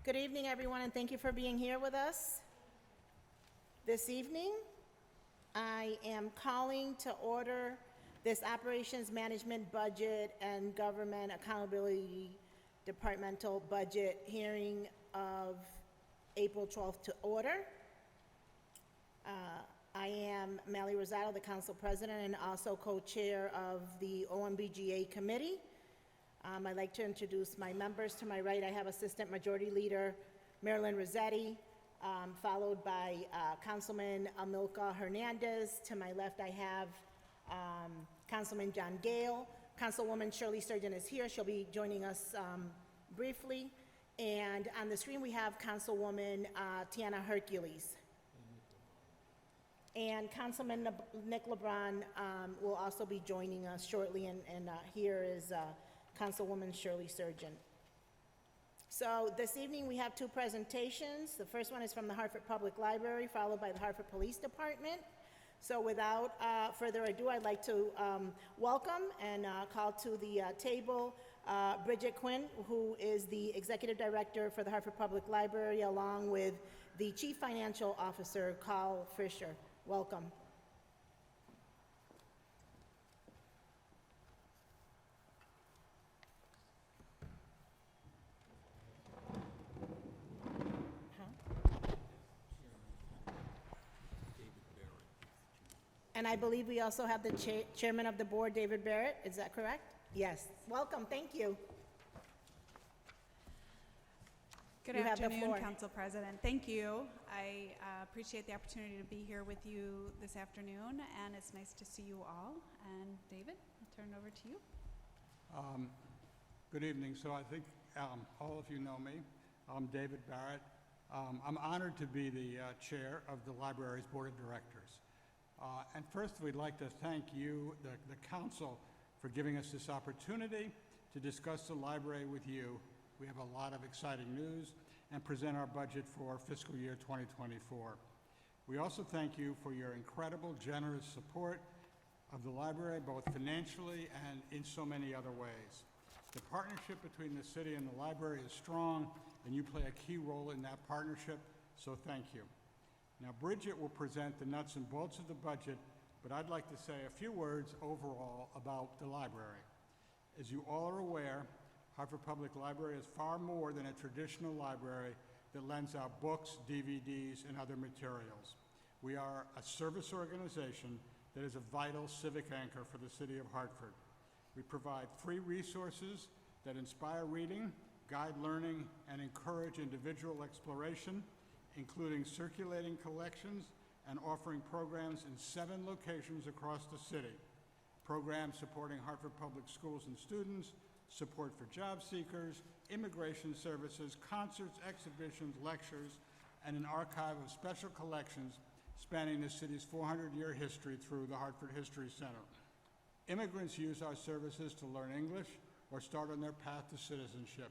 Good evening, everyone, and thank you for being here with us. This evening, I am calling to order this Operations Management Budget and Government Accountability Departmental Budget hearing of April 12th to order. I am Mally Rosado, the Council President, and also co-chair of the OMBGA Committee. I'd like to introduce my members. To my right, I have Assistant Majority Leader Marilyn Rossetti, followed by Councilman Amilcar Hernandez. To my left, I have Councilman John Gale. Councilwoman Shirley Sturgeon is here. She'll be joining us briefly. And on the screen, we have Councilwoman Tiana Hercules. And Councilman Nick LeBron will also be joining us shortly, and here is Councilwoman Shirley Sturgeon. So this evening we have two presentations. The first one is from the Hartford Public Library, followed by the Hartford Police Department. So without further ado, I'd like to welcome and call to the table Bridget Quinn, who is the Executive Director for the Hartford Public Library, along with the Chief Financial Officer, Carl Fisher. Welcome. And I believe we also have the Chairman of the Board, David Barrett. Is that correct? Yes. Welcome. Thank you. Good You have the afternoon, floor. Council President. Thank you. I appreciate the opportunity to be here with you this afternoon, and it's nice to see you all. And David, I'll turn it over to you. Good evening. So I think all of you know me. I'm David Barrett. I'm honored to be the chair of the library's Board of Directors. And first, we'd like to thank you, the council, for giving us this opportunity to discuss the library with you. We have a lot of exciting news and present our budget for fiscal year 2024. We also thank you for your incredible, generous support of the library, both financially and in so many other ways. The partnership between the city and the library is strong, and you play a key role in that partnership, so thank you. Now, Bridget will present the nuts and bolts of the budget, but I'd like to say a few words overall about the library. As you all are aware, Hartford Public Library is far more than a traditional library that lends out books, DVDs, and other materials. We are a service organization that is a vital civic anchor for the city of Hartford. We provide free resources that inspire reading, guide learning, and encourage individual exploration, including circulating collections and offering programs in 7 locations across the city. Programs supporting Hartford Public Schools and students, support for job seekers, immigration services, concerts, exhibitions, lectures, and an archive of special collections spanning the city's 400-year history through the Hartford History Center. Immigrants use our services to learn English or start on their path to citizenship.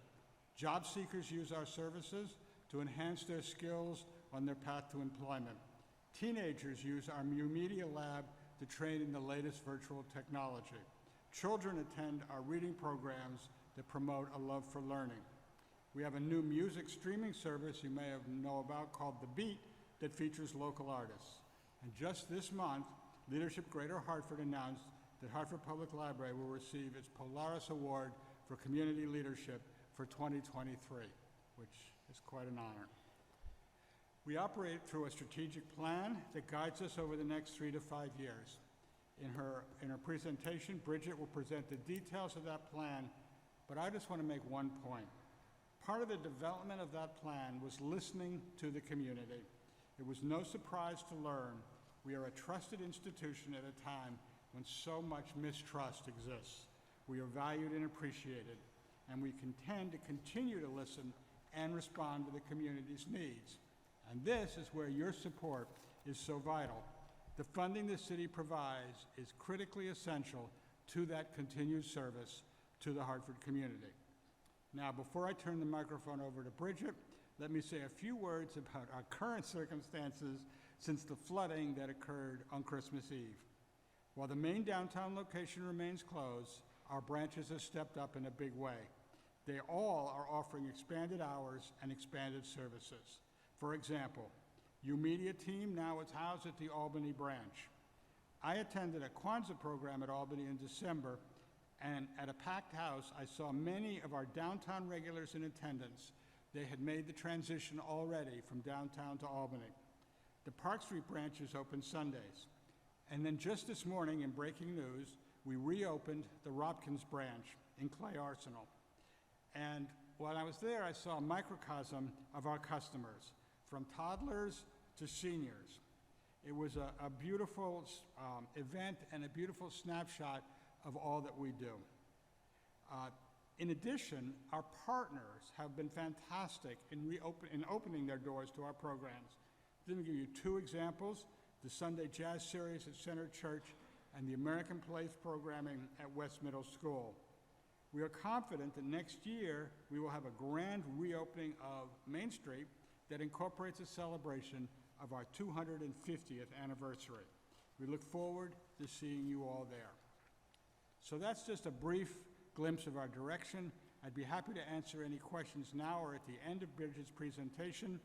Job seekers use our services to enhance their skills on their path to employment. Teenagers use our new media lab to train in the latest virtual technology. Children attend our reading programs that promote a love for learning. We have a new music streaming service you may know about called The Beat that features local artists. And just this month, Leadership Greater Hartford announced that Hartford Public Library will receive its Polaris Award for Community Leadership for 2023, which is quite an honor. We operate through a strategic plan that guides us over the next 3 to 5 years. In her presentation, Bridget will present the details of that plan, but I just want to make one point. Part of the development of that plan was listening to the community. It was no surprise to learn we are a trusted institution at a time when so much mistrust exists. We are valued and appreciated, and we intend to continue to listen and respond to the community's needs. And this is where your support is so vital. The funding the city provides is critically essential to that continued service to the Hartford community. Now, before I turn the microphone over to Bridget, let me say a few words about our current circumstances since the flooding that occurred on Christmas Eve. While the main downtown location remains closed, our branches have stepped up in a big way. They all are offering expanded hours and expanded services. For example, U-Media team now is housed at the Albany branch. I attended a Kwanzaa program at Albany in December, and at a packed house, I saw many of our downtown regulars in attendance. They had made the transition already from downtown to Albany. The Park Street branch is open Sundays. And then just this morning, in breaking news, we reopened the Robkins branch in Clay Arsenal. And while I was there, I saw a microcosm of our customers, from toddlers to seniors. It was a beautiful event and a beautiful snapshot of all that we do. In addition, our partners have been fantastic in opening their doors to our programs. Let me give you two examples: the Sunday Jazz Series at Center Church and the American Place programming at West Middle School. We are confident that next year we will have a grand reopening of Main Street that incorporates a celebration of our 250th anniversary. We look forward to seeing you all there. So that's just a brief glimpse of our direction. I'd be happy to answer any questions now or at the end of Bridget's presentation.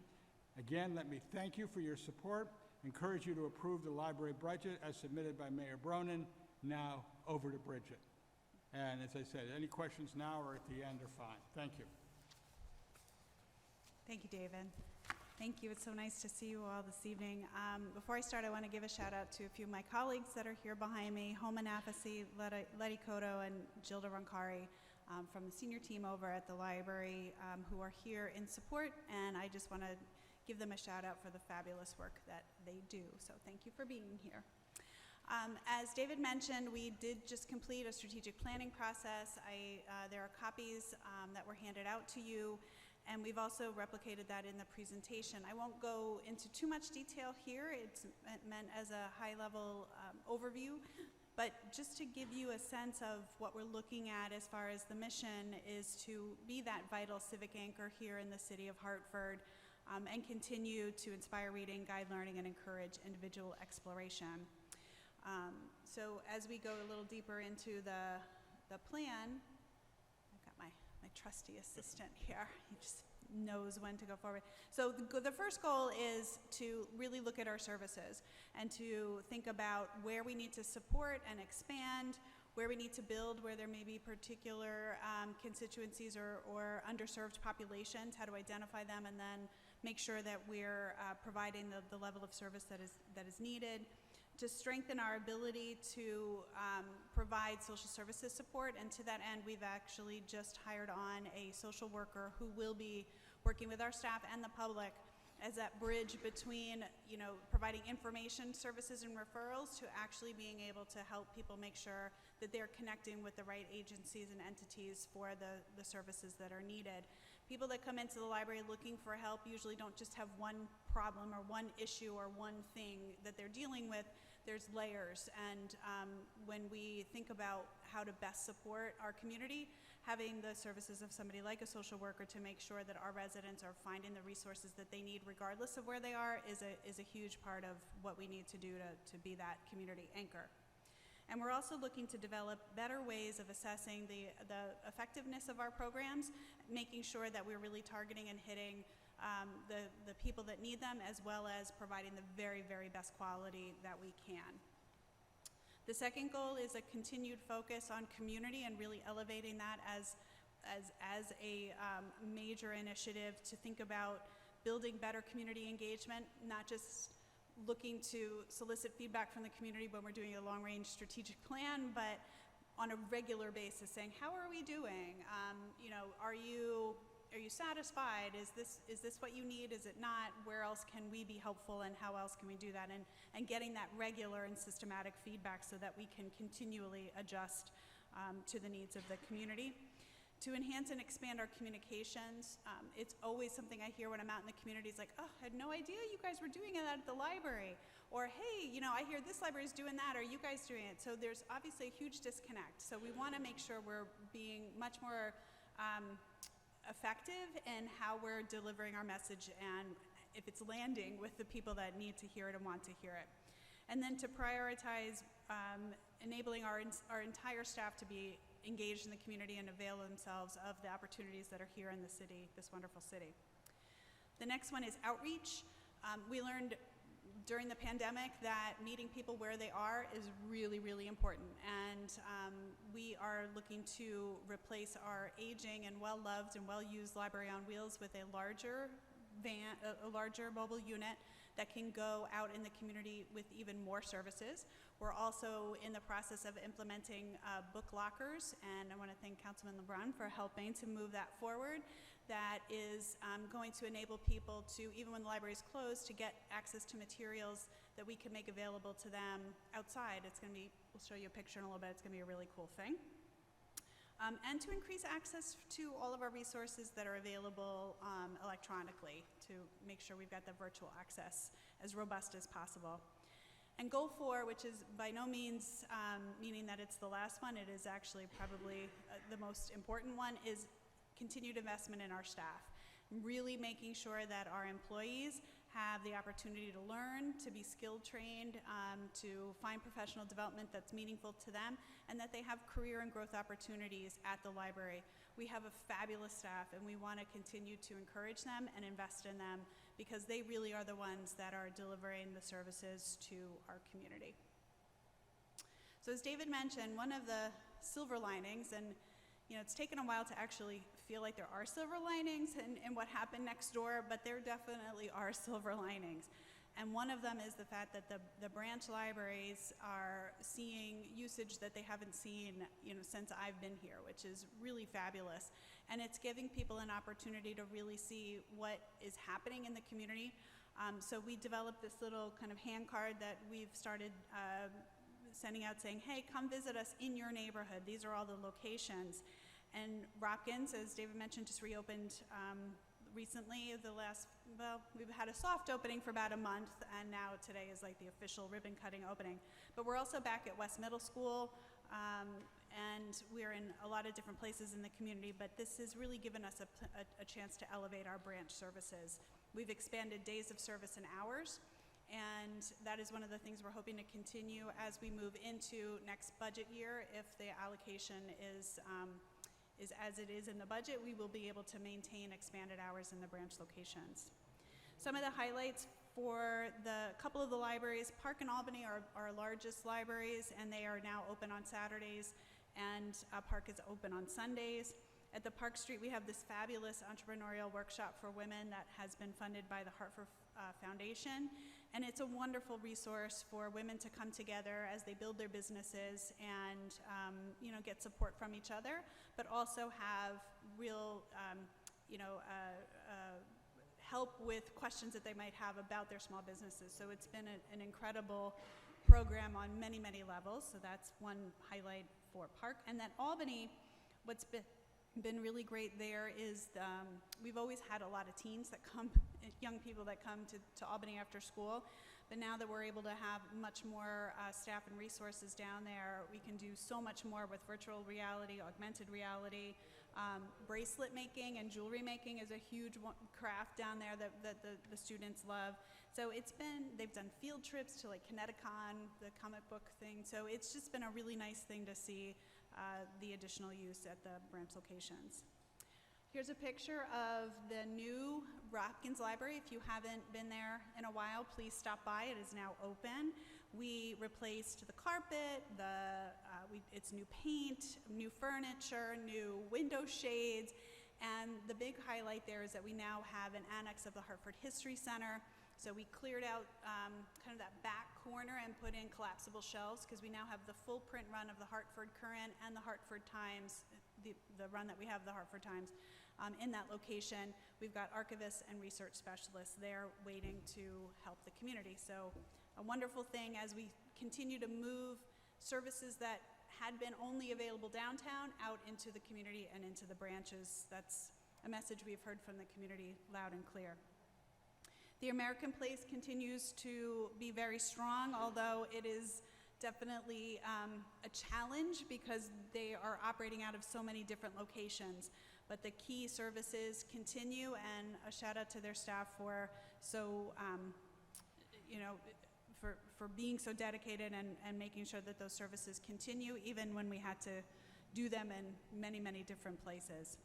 Again, let me thank you for your support, encourage you to approve the library budget as submitted by Mayor Bronin. Now, over to Bridget. And as I said, any questions now or at the end are fine. Thank you. Thank you, David. Thank you. It's so nice to see you all this evening. Before I start, I want to give a shout out to a few of my colleagues that are here behind me: Homa Nafasi, Letty Cotto, and Gilda Roncari from the senior team over at the library who are here in support. And I just want to give them a shout out for the fabulous work that they do. So thank you for being here. As David mentioned, we did just complete a strategic planning process. There are copies that were handed out to you, and we've also replicated that in the presentation. I won't go into too much detail here. It's meant as a high-level overview, but just to give you a sense of what we're looking at as far as the mission is to be that vital civic anchor here in the city of Hartford, and continue to inspire reading, guide learning, and encourage individual exploration. So as we go a little deeper into the plan, I've got my trusty assistant here. He just knows when to go forward. So the first goal is to really look at our services and to think about where we need to support and expand, where we need to build, where there may be particular constituencies or underserved populations, how to identify them, and then make sure that we're providing the level of service that is needed. To strengthen our ability to provide social services support, and to that end, we've actually just hired on a social worker who will be working with our staff and the public as that bridge between, providing information services and referrals to actually being able to help people make sure that they're connecting with the right agencies and entities for the services that are needed. People that come into the library looking for help usually don't just have one problem or one issue or one thing that they're dealing with. There's layers, and when we think about how to best support our community, having the services of somebody like a social worker to make sure that our residents are finding the resources that they need regardless of where they are is a huge part of what we need to do to be that community anchor. And we're also looking to develop better ways of assessing the effectiveness of our programs, making sure that we're really targeting and hitting the people that need them, as well as providing the very, very best quality that we can. The second goal is a continued focus on community and really elevating that as a major initiative to think about building better community engagement, not just looking to solicit feedback from the community when we're doing a long-range strategic plan, but on a regular basis saying, how are we doing? Are you satisfied? Is this what you need? Is it not? Where else can we be helpful, and how else can we do that? And getting that regular and systematic feedback so that we can continually adjust to the needs of the community. To enhance and expand our communications, it's always something I hear when I'm out in the community. It's like, oh, I had no idea you guys were doing that at the library. Or, hey, I hear this library is doing that. Are you guys doing it? So there's obviously a huge disconnect. So we want to make sure we're being much more effective in how we're delivering our message, and if it's landing with the people that need to hear it and want to hear it. And then to prioritize enabling our entire staff to be engage in the community and avail themselves of the opportunities that are here in the city, this wonderful city. The next one is outreach. We learned during the pandemic that meeting people where they are is really, really important. And we are looking to replace our aging and well-loved and well-used library on wheels with a larger van, a larger mobile unit that can go out in the community with even more services. We're also in the process of implementing book lockers, and I want to thank Councilman LeBrun for helping to move that forward. That is going to enable people to, even when the library is closed, to get access to materials that we can make available to them outside. It's going to be, we'll show you a picture in a little bit, it's going to be a really cool thing. And to increase access to all of our resources that are available electronically, to make sure we've got the virtual access as robust as possible. And goal 4, which is by no means meaning that it's the last one, it is actually probably the most important one, is continued investment in our staff. Really making sure that our employees have the opportunity to learn, to be skill trained, to find professional development that's meaningful to them, and that they have career and growth opportunities at the library. We have a fabulous staff, and we want to continue to encourage them and invest in them because they really are the ones that are delivering the services to our community. So as David mentioned, one of the silver linings, and you know, it's taken a while to actually feel like there are silver linings in what happened next door, but there definitely are silver linings. And one of them is the fact that the branch libraries are seeing usage that they haven't seen, you know, since I've been here, which is really fabulous. And it's giving people an opportunity to really see what is happening in the community. So we developed this little kind of hand card that we've started sending out saying, hey, come visit us in your neighborhood. These are all the locations. And Hopkins, as David mentioned, just reopened recently. We've had a soft opening for about a month, and now today is like the official ribbon cutting opening. But we're also back at West Middle School, and we're in a lot of different places in the community, but this has really given us a chance to elevate our branch services. We've expanded days of service and hours, and that is one of the things we're hoping to continue as we move into next budget year. If the allocation is as it is in the budget, we will be able to maintain expanded hours in the branch locations. Some of the highlights for the couple of the libraries, Park and Albany are our largest libraries, and they are now open on Saturdays, and Park is open on Sundays. At the Park Street, we have this fabulous entrepreneurial workshop for women that has been funded by the Hartford Foundation, and it's a wonderful resource for women to come together as they build their businesses and you know, get support from each other, but also have real help with questions that they might have about their small businesses. So it's been an incredible program on many, many levels. So that's one highlight for Park. And then Albany, what's been really great there is we've always had a lot of teens that come, young people that come to Albany after school, but now that we're able to have much more staff and resources down there, we can do so much more with virtual reality, augmented reality. Bracelet making and jewelry making is a huge craft down there that the students love. So they've done field trips to like Kineticon, the comic book thing, so it's just been a really nice thing to see the additional use at the branch locations. Here's a picture of the new Hopkins Library. If you haven't been there in a while, please stop by. It is now open. We replaced the carpet, it's new paint, new furniture, new window shades, and the big highlight there is that we now have an annex of the Hartford History Center. So we cleared out kind of that back corner and put in collapsible shelves because we now have the full print run of the Hartford Current and the Hartford Times, the run that we have the Hartford Times in that location. We've got archivists and research specialists there waiting to help the community. So a wonderful thing as we continue to move services that had been only available downtown out into the community and into the branches. That's a message we've heard from the community loud and clear. The American Place continues to be very strong, although it is definitely a challenge because they are operating out of so many different locations. But the key services continue, and a shout out to their staff for for being so dedicated and making sure that those services continue, even when we had to do them in many, many different places.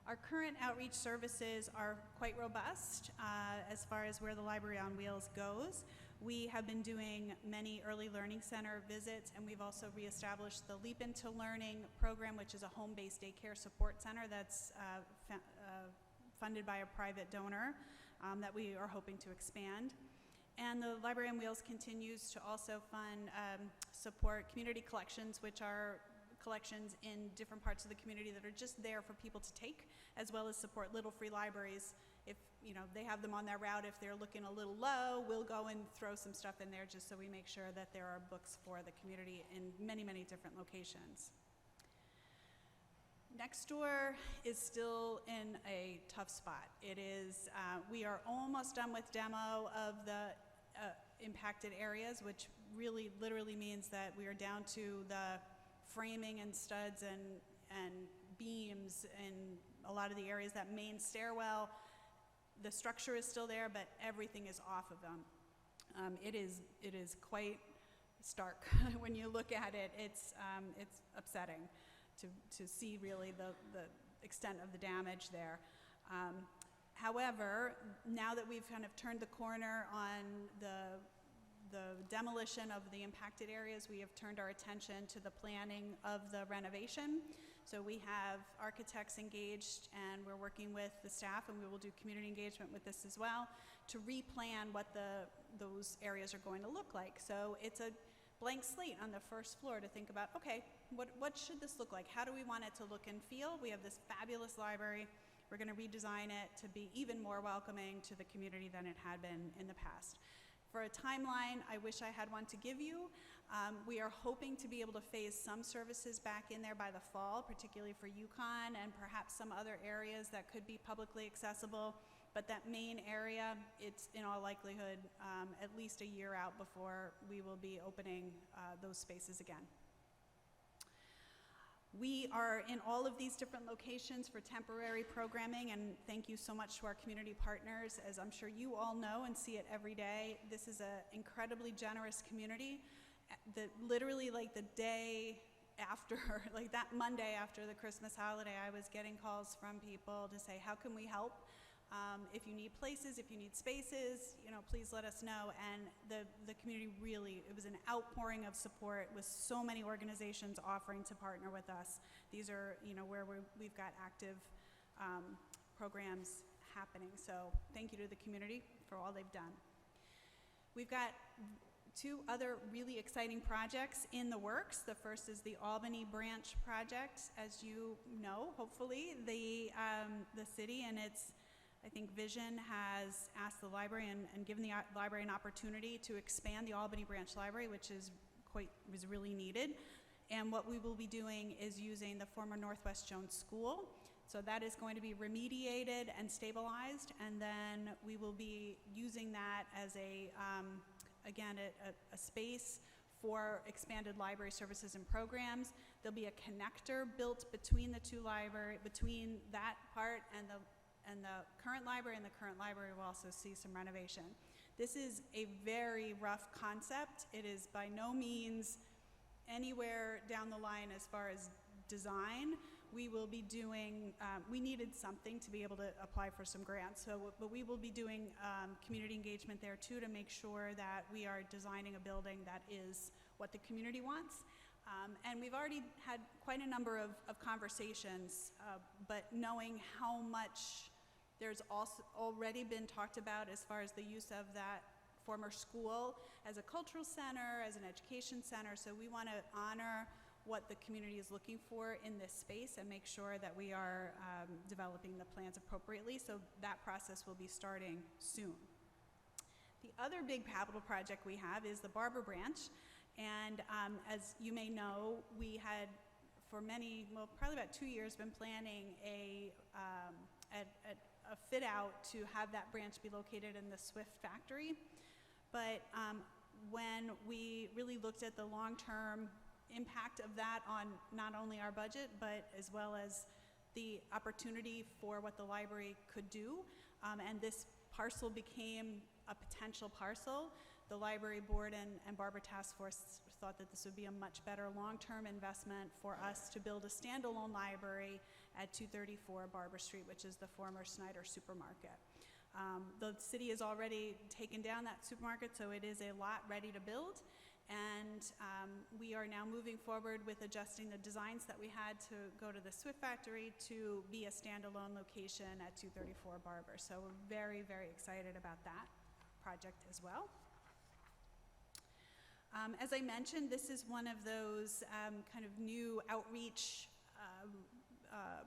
Our current outreach services are quite robust as far as where the Library on Wheels goes. We have been doing many early learning center visits, and we've also reestablished the Leap Into Learning program, which is a home-based daycare support center that's funded by a private donor that we are hoping to expand. And the Library on Wheels continues to also fund support community collections, which are collections in different parts of the community that are just there for people to take, as well as support little free libraries. If they have them on their route, if they're looking a little low, we'll go and throw some stuff in there just so we make sure that there are books for the community in many, many different locations. Next door is still in a tough spot. It is, we are almost done with demo of the impacted areas, which really literally means that we are down to the framing and studs and beams in a lot of the areas. That main stairwell, the structure is still there, but everything is off of them. It is quite stark when you look at it. It's upsetting to see really the extent of the damage there. However, now that we've kind of turned the corner on the demolition of the impacted areas, we have turned our attention to the planning of the renovation. So we have architects engaged, and we're working with the staff, and we will do community engagement with this as well, to replan what those areas are going to look like. So it's a blank slate on the first floor to think about, okay, what should this look like? How do we want it to look and feel? We have this fabulous library. We're going to redesign it to be even more welcoming to the community than it had been in the past. For a timeline, I wish I had one to give you. We are hoping to be able to phase some services back in there by the fall, particularly for Yukon and perhaps some other areas that could be publicly accessible. But that main area, it's in all likelihood at least a year out before we will be opening those spaces again. We are in all of these different locations for temporary programming, and thank you so much to our community partners. As I'm sure you all know and see it every day, this is an incredibly generous community. Literally like the day after, like that Monday after the Christmas holiday, I was getting calls from people to say, how can we help? If you need places, if you need spaces, please let us know. And the community really, it was an outpouring of support with so many organizations offering to partner with us. These are, where we've got active programs happening. So thank you to the community for all they've done. We've got two other really exciting projects in the works. The first is the Albany branch project. As you know, hopefully, the city and its I think Vision has asked the library and given the library an opportunity to expand the Albany Branch Library, which was really needed. And what we will be doing is using the former Northwest Jones School. So that is going to be remediated and stabilized, and then we will be using that as again, a space for expanded library services and programs. There'll be a connector built between the two libraries, between that part and the current library, and the current library will also see some renovation. This is a very rough concept. It is by no means anywhere down the line as far as design. We will be doing, we needed something to be able to apply for some grants, but we will be doing community engagement there too to make sure that we are designing a building that is what the community wants. And we've already had quite a number of conversations, but knowing how much there's also already been talked about as far as the use of that former school as a cultural center, as an education center. So we want to honor what the community is looking for in this space and make sure that we are developing the plans appropriately. So that process will be starting soon. The other big capital project we have is the Barber Branch. And as you may know, we had for probably about 2 years, been planning a fit out to have that branch be located in the Swift factory. But when we really looked at the long-term impact of that on not only our budget, but as well as the opportunity for what the library could do, and this parcel became a potential parcel, the library board and Barbara Task Force thought that this would be a much better long-term investment for us to build a standalone library at 234 Barber Street, which is the former Snyder Supermarket. The city has already taken down that supermarket, so it is a lot ready to build. And we are now moving forward with adjusting the designs that we had to go to the Swift Factory to be a standalone location at 234 Barber. So we're very, very excited about that project as well. As I mentioned, this is one of those kind of new outreach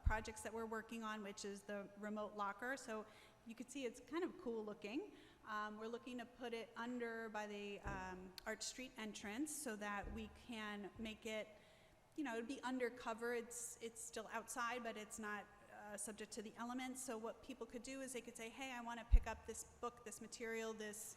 projects that we're working on, which is the remote locker. So you can see it's kind of cool looking. We're looking to put it under by the Arch Street entrance so that we can make it, you know, it'd be undercover. It's still outside, but it's not subject to the elements. So what people could do is they could say, hey, I want to pick up this book, this material, this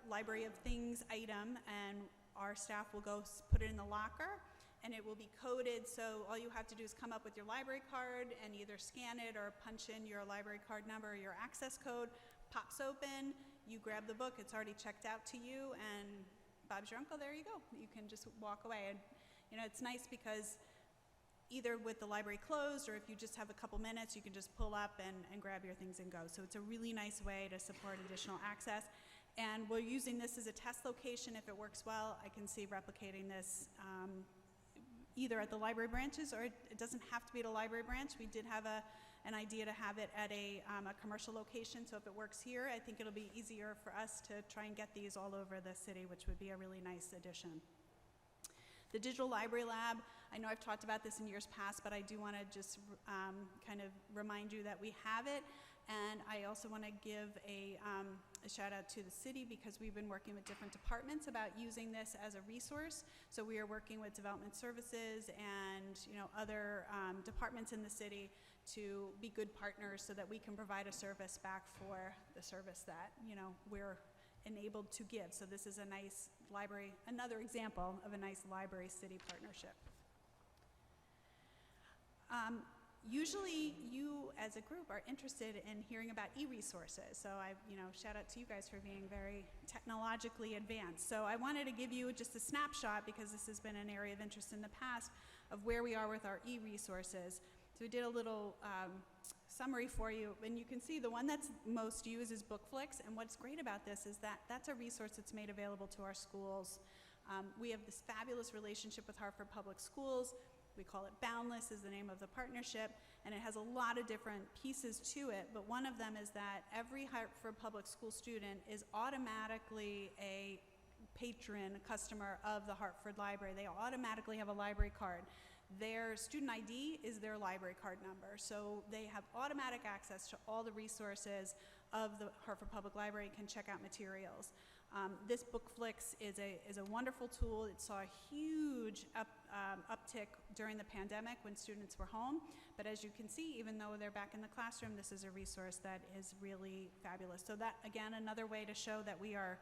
library of things item, and our staff will go put it in the locker, and it will be coded. So all you have to do is come up with your library card and either scan it or punch in your library card number or your access code. Pops open, you grab the book, it's already checked out to you, and Bob's your uncle, there you go. You can just walk away. And you know, it's nice because either with the library closed or if you just have a couple minutes, you can just pull up and grab your things and go. So it's a really nice way to support additional access. And we're using this as a test location. If it works well, I can see replicating this either at the library branches, or it doesn't have to be at a library branch. We did have an idea to have it at a commercial location, so if it works here, I think it'll be easier for us to try and get these all over the city, which would be a really nice addition. The Digital Library Lab, I know I've talked about this in years past, but I do want to just kind of remind you that we have it. And I also want to give a shout out to the city because we've been working with different departments about using this as a resource. So we are working with development services and other departments in the city to be good partners so that we can provide a service back for the service that we're enabled to give. So this is a nice library, another example of a nice library-city partnership. Usually you as a group are interested in hearing about e-resources. So I shout out to you guys for being very technologically advanced. So I wanted to give you just a snapshot because this has been an area of interest in the past of where we are with our e-resources. So we did a little summary for you, and you can see the one that's most used is BookFlix, and what's great about this is that that's a resource that's made available to our schools. We have this fabulous relationship with Hartford Public Schools. We call it Boundless is the name of the partnership, and it has a lot of different pieces to it, but one of them is that every Hartford Public School student is automatically a patron customer of the Hartford Library. They automatically have a library card. Their student ID is their library card number, so they have automatic access to all the resources of the Hartford Public Library, can check out materials. This BookFlix is a wonderful tool. It saw a huge uptick during the pandemic when students were home, but as you can see, even though they're back in the classroom, this is a resource that is really fabulous. So that, again, another way to show that we are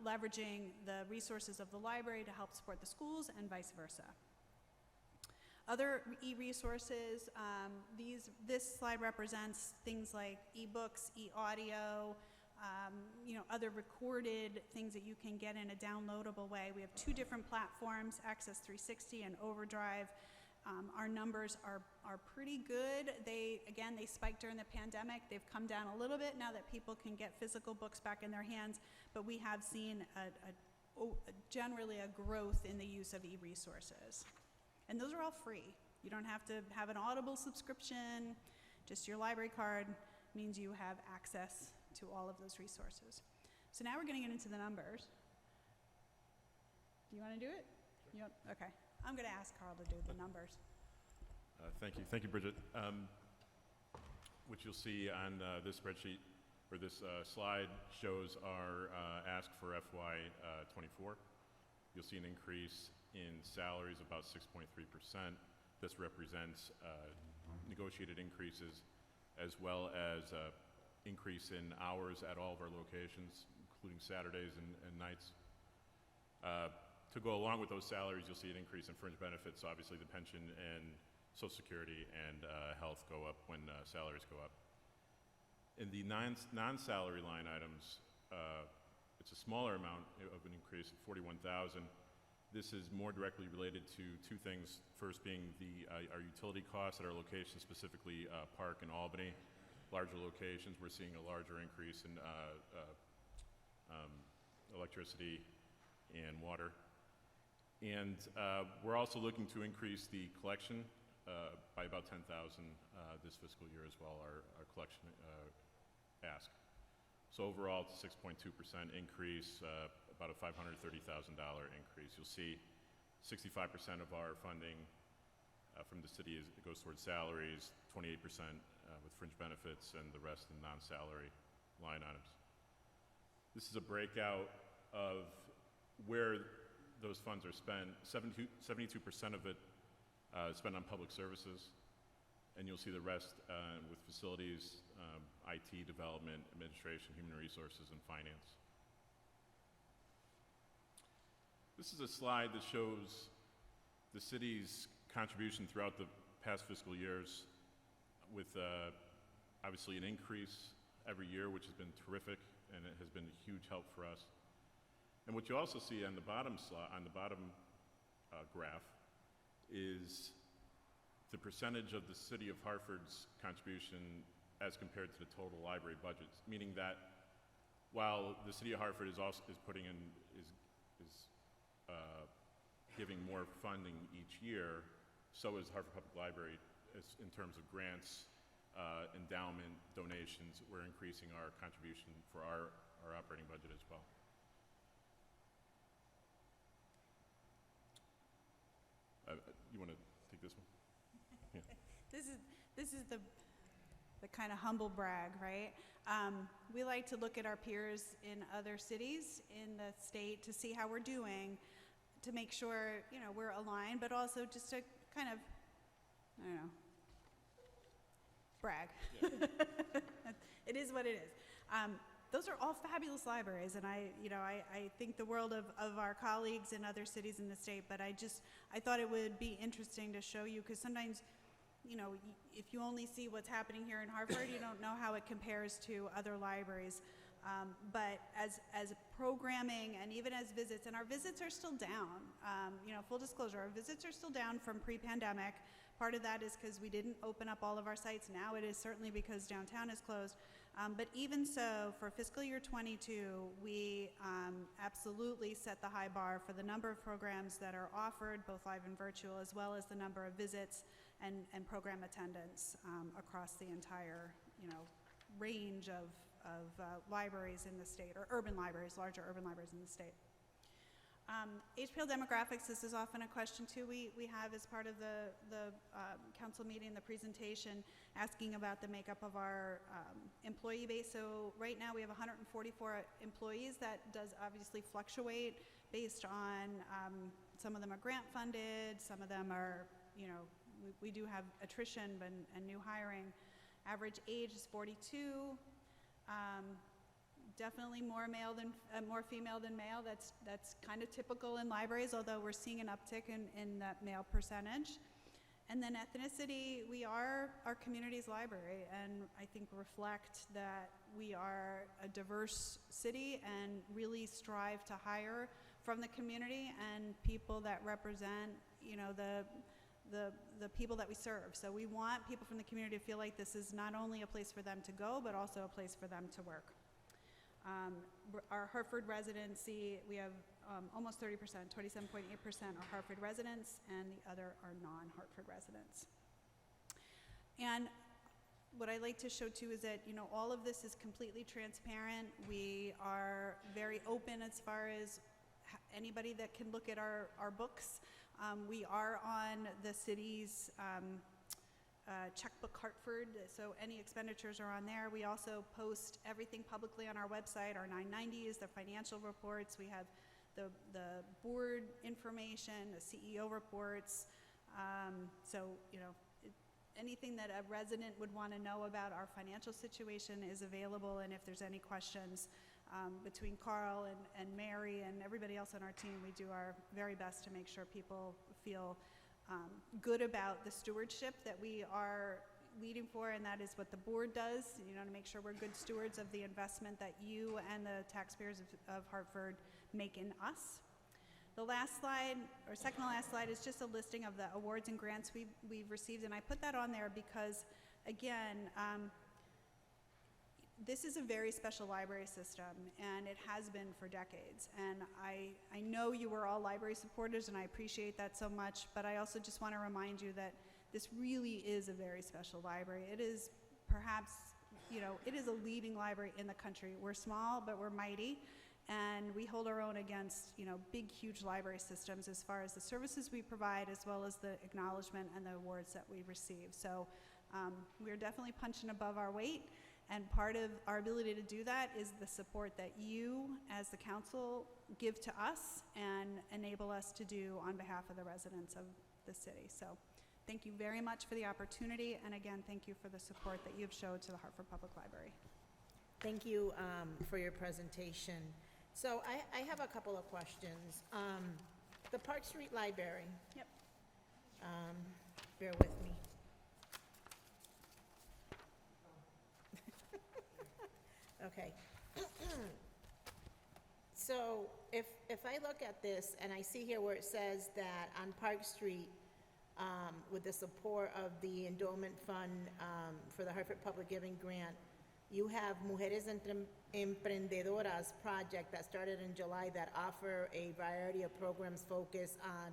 leveraging the resources of the library to help support the schools and vice versa. Other e-resources, this slide represents things like e-books, e-audio, other recorded things that you can get in a downloadable way. We have two different platforms, Access 360 and Overdrive. Our numbers are pretty good. They spiked during the pandemic. They've come down a little bit now that people can get physical books back in their hands, but we have seen generally a growth in the use of e-resources. And those are all free. You don't have to have an Audible subscription. Just your library card means you have access to all of those resources. So now we're going to get into the numbers. Do you want to do it? Sure. Okay. I'm going to ask Carl to do the numbers. Thank you, Bridget. What you'll see on this spreadsheet, or this slide, shows our ask for FY24. You'll see an increase in salaries about 6.3%. This represents negotiated increases as well as increase in hours at all of our locations, including Saturdays and nights. To go along with those salaries, you'll see an increase in fringe benefits. Obviously, the pension and Social Security and health go up when salaries go up. In the non-salary line items, It's a smaller amount of an increase of 41,000. This is more directly related to two things. First being our utility costs at our locations, specifically Park and Albany. Larger locations, we're seeing a larger increase in electricity and water. And we're also looking to increase the collection by about 10,000 this fiscal year as well, our collection ask. So overall, it's a 6.2% increase, about a $530,000 increase. You'll see 65% of our funding from the city goes towards salaries, 28% with fringe benefits, and the rest in non-salary line items. This is a breakout of where those funds are spent. 72% of it is spent on public services, and you'll see the rest with facilities, IT, development, administration, human resources, and finance. This is a slide that shows the city's contribution throughout the past fiscal years with obviously an increase every year, which has been terrific, and it has been a huge help for us. And what you also see on the bottom graph is the percentage of the city of Hartford's contribution as compared to the total library budget, meaning that while the city of Hartford is putting in giving more funding each year, so is Hartford Public Library in terms of grants, endowment, donations. We're increasing our contribution for our operating budget as well. You want to take this one? Yeah. This is the kind of humble brag, right? We like to look at our peers in other cities in the state to see how we're doing, to make sure, you know, we're aligned, but also just to kind of, I don't know, brag. Yeah. It is what it is. Those are all fabulous libraries, and I think the world of our colleagues in other cities in the state, but I thought it would be interesting to show you, because sometimes, you know, if you only see what's happening here in Hartford, you don't know how it compares to other libraries. But as programming and even as visits, and our visits are still down, you know, full disclosure, our visits are still down from pre-pandemic. Part of that is because we didn't open up all of our sites. Now it is certainly because downtown is closed. But even so, for fiscal year 22, we absolutely set the high bar for the number of programs that are offered, both live and virtual, as well as the number of visits and program attendance across the entire, you know, range of libraries in the state, or urban libraries, larger urban libraries in the state. HPL demographics, this is often a question too we have as part of the council meeting, the presentation, asking about the makeup of our employee base. So right now we have 144 employees. That does obviously fluctuate based on, some of them are grant funded, some of them are, you know, we do have attrition and new hiring. Average age is 42. Definitely more female than male. That's kind of typical in libraries, although we're seeing an uptick in that male percentage. And then ethnicity, we are our community's library, and I think reflect that we are a diverse city and really strive to hire from the community and people that represent, you know, the people that we serve. So we want people from the community to feel like this is not only a place for them to go, but also a place for them to work. Our Hartford residency, we have almost 30%, 27.8% are Hartford residents, and the other are non-Hartford residents. And what I like to show too is that, you know, all of this is completely transparent. We are very open as far as anybody that can look at our books. We are on the city's checkbook Hartford, so any expenditures are on there. We also post everything publicly on our website, our 990s, the financial reports. We have the board information, the CEO reports. So, you know, anything that a resident would want to know about our financial situation is available, and if there's any questions, between Carl and Mary and everybody else on our team, we do our very best to make sure people feel good about the stewardship that we are, leading for, and that is what the board does, you know, to make sure we're good stewards of the investment that you and the taxpayers of Hartford make in us. The last slide, or second to last slide, is just a listing of the awards and grants we've received, and I put that on there because, again, this is a very special library system, and it has been for decades. And I know you were all library supporters, and I appreciate that so much, but I also just want to remind you that this really is a very special library. It is perhaps, you know, it is a leading library in the country. We're small, but we're mighty, and we hold our own against, you know, big, huge library systems as far as the services we provide, as well as the acknowledgement and the awards that we receive. So we're definitely punching above our weight. And part of our ability to do that is the support that you, as the council, give to us and enable us to do on behalf of the residents of the city. So thank you very much for the opportunity, and again, thank you for the support that you've showed to the Hartford Public Library. Thank you for your presentation. So I have a couple of questions. The Park Street Library. Yep. Bear with me. Okay. So if I look at this and I see here where it says that on Park Street, with the support of the endowment fund for the Hartford Public Giving Grant, you have Mujeres Emprendedoras project that started in July that offer a variety of programs focused on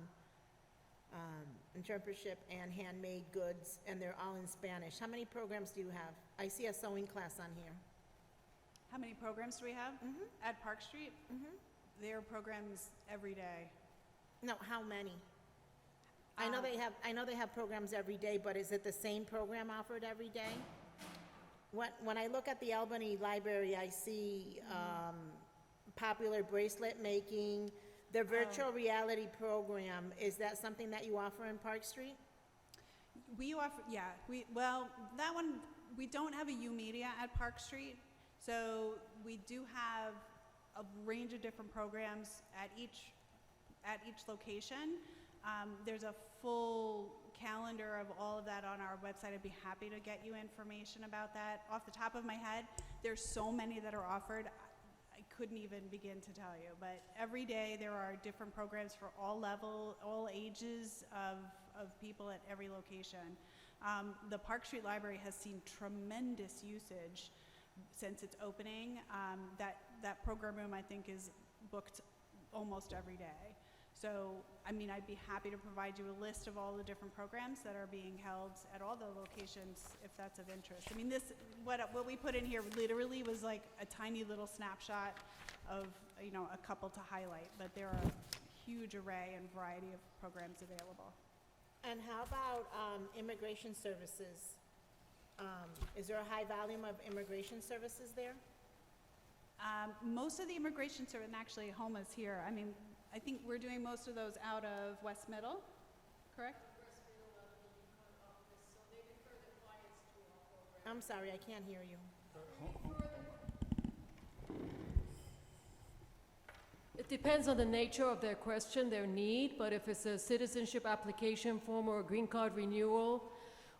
entrepreneurship and handmade goods, and they're all in Spanish. How many programs do you have? I see a sewing class on here. How many programs do we have at Park Street? There are programs every day. No, how many? I know they have programs every day, but is it the same program offered every day? When I look at the Albany Library, I see popular bracelet making, the virtual reality program. Is that something that you offer in Park Street? We offer, yeah, well, that one, we don't have a U-Media at Park Street, so we do have a range of different programs at each location. There's a full calendar of all of that on our website. I'd be happy to get you information about that. Off the top of my head, there's so many that are offered, I couldn't even begin to tell you. But every day there are different programs for all ages of people at every location. The Park Street Library has seen tremendous usage since its opening. That program room, I think, is booked almost every day. So, I mean, I'd be happy to provide you a list of all the different programs that are being held at all the locations, if that's of interest. I mean, what we put in here literally was like a tiny little snapshot of, you know, a couple to highlight, but there are a huge array and variety of programs available. And how about immigration services? Is there a high volume of immigration services there? Most of the immigration service, and actually Homa's here, I mean, I think we're doing most of those out of West Middle, correct? I'm sorry, I can't hear you. It depends on the nature of their question, their need, but if it's a citizenship application form or a green card renewal,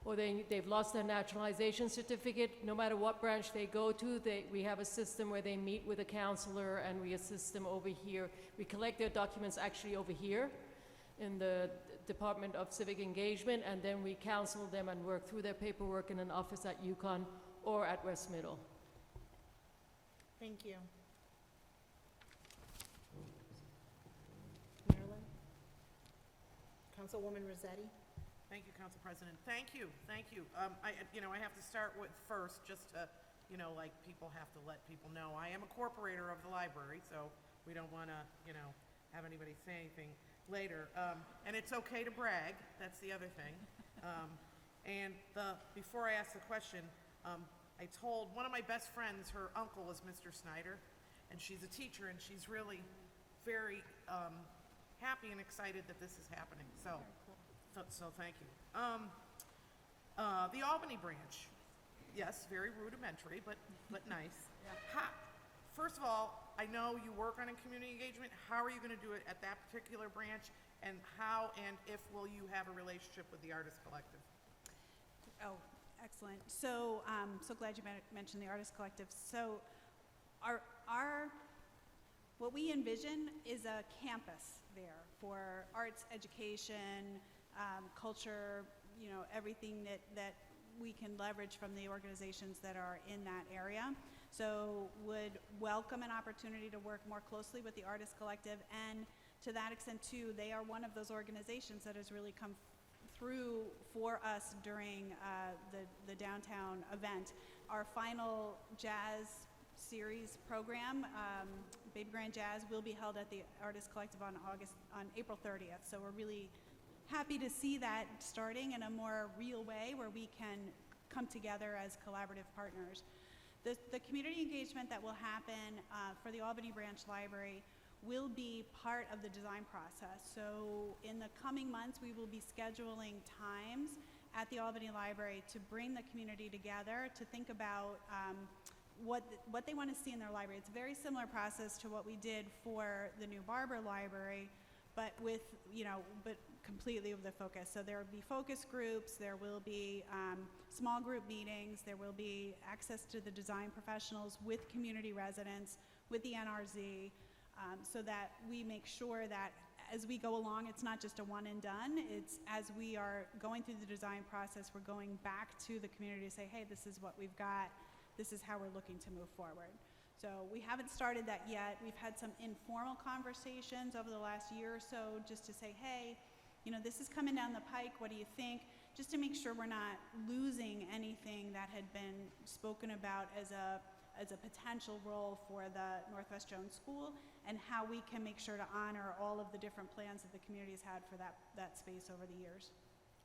or they've lost their naturalization certificate, no matter what branch they go to, we have a system where they meet with a counselor and we assist them over here. We collect their documents actually over here in the Department of Civic Engagement, and then we counsel them and work through their paperwork in an office at UConn or at West Middle. Thank you. Marilyn? Councilwoman Rossetti? Thank you, Council President. Thank you. I have to start with first, just to, like people have to let people know. I am a corporator of the library, so we don't want to, have anybody say anything later. And it's okay to brag. That's the other thing. Before I ask the question, I told one of my best friends, her uncle is Mr. Snyder, and she's a teacher, and she's really very happy and excited that this is happening. So thank you. The Albany branch, yes, very rudimentary, but nice. Yeah. First of all, I know you work on a community engagement. How are you going to do it at that particular branch, and how and if will you have a relationship with the Artist Collective? Oh, Excellent. So, so glad you mentioned the Artist Collective. So, what we envision is a campus there for arts, education, culture, everything that we can leverage from the organizations that are in that area. So would welcome an opportunity to work more closely with the Artist Collective, and to that extent too, they are one of those organizations that has really come through for us during the downtown event. Our final jazz series program, Baby Grand Jazz, will be held at the Artist Collective on April 30th. So we're really happy to see that starting in a more real way where we can come together as collaborative partners. The community engagement that will happen for the Albany Branch Library will be part of the design process. So in the coming months, we will be scheduling times at the Albany Library to bring the community together to think about what they want to see in their library. It's a very similar process to what we did for the new Barber Library, but with, but completely with the focus. So there will be focus groups, there will be small group meetings, there will be access to the design professionals with community residents, with the NRZ, so that we make sure that as we go along, it's not just a one and done. It's as we are going through the design process, we're going back to the community to say, hey, this is what we've got, this is how we're looking to move forward. So we haven't started that yet. We've had some informal conversations over the last year or so just to say, hey, this is coming down the pike, what do you think? Just to make sure we're not losing anything that had been spoken about as a potential role for the Northwest Jones School, and how we can make sure to honor all of the different plans that the community has had for that space over the years.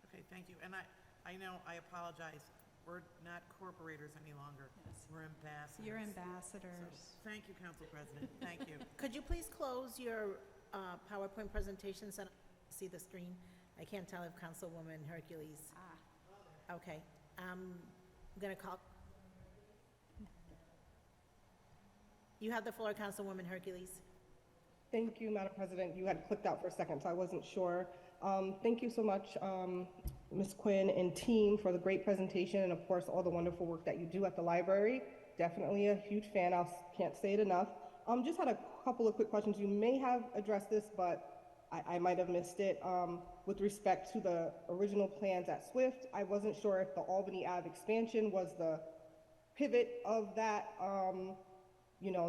Okay, thank you. And I know, I apologize, we're not corporators any longer. Yes. We're ambassadors. You're ambassadors. So, thank you, Council President. Thank you. Could you please close your PowerPoint presentation so I can see the screen? I can't tell if Councilwoman Hercules. Okay. I'm going to call. You have the floor, Councilwoman Hercules. Thank you, Madam President. You had clicked out for a second, so I wasn't sure. Thank you so much, Ms. Quinn and team, for the great presentation, and of course, all the wonderful work that you do at the library. Definitely a huge fan. Can't say it enough. Just had a couple of quick questions. You may have addressed this, but I might have missed it. With respect to the original plans at Swift, I wasn't sure if the Albany Ave expansion was the pivot of that,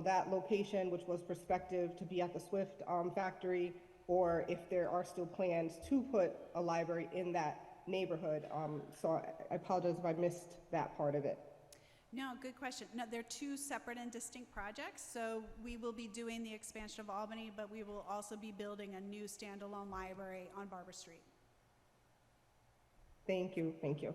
that location, which was prospective to be at the Swift factory, or if there are still plans to put a library in that neighborhood. So I apologize if I missed that part of it. No, good question. No, they're two separate and distinct projects. So we will be doing the expansion of Albany, but we will also be building a new standalone library on Barber Street. Thank you, thank you.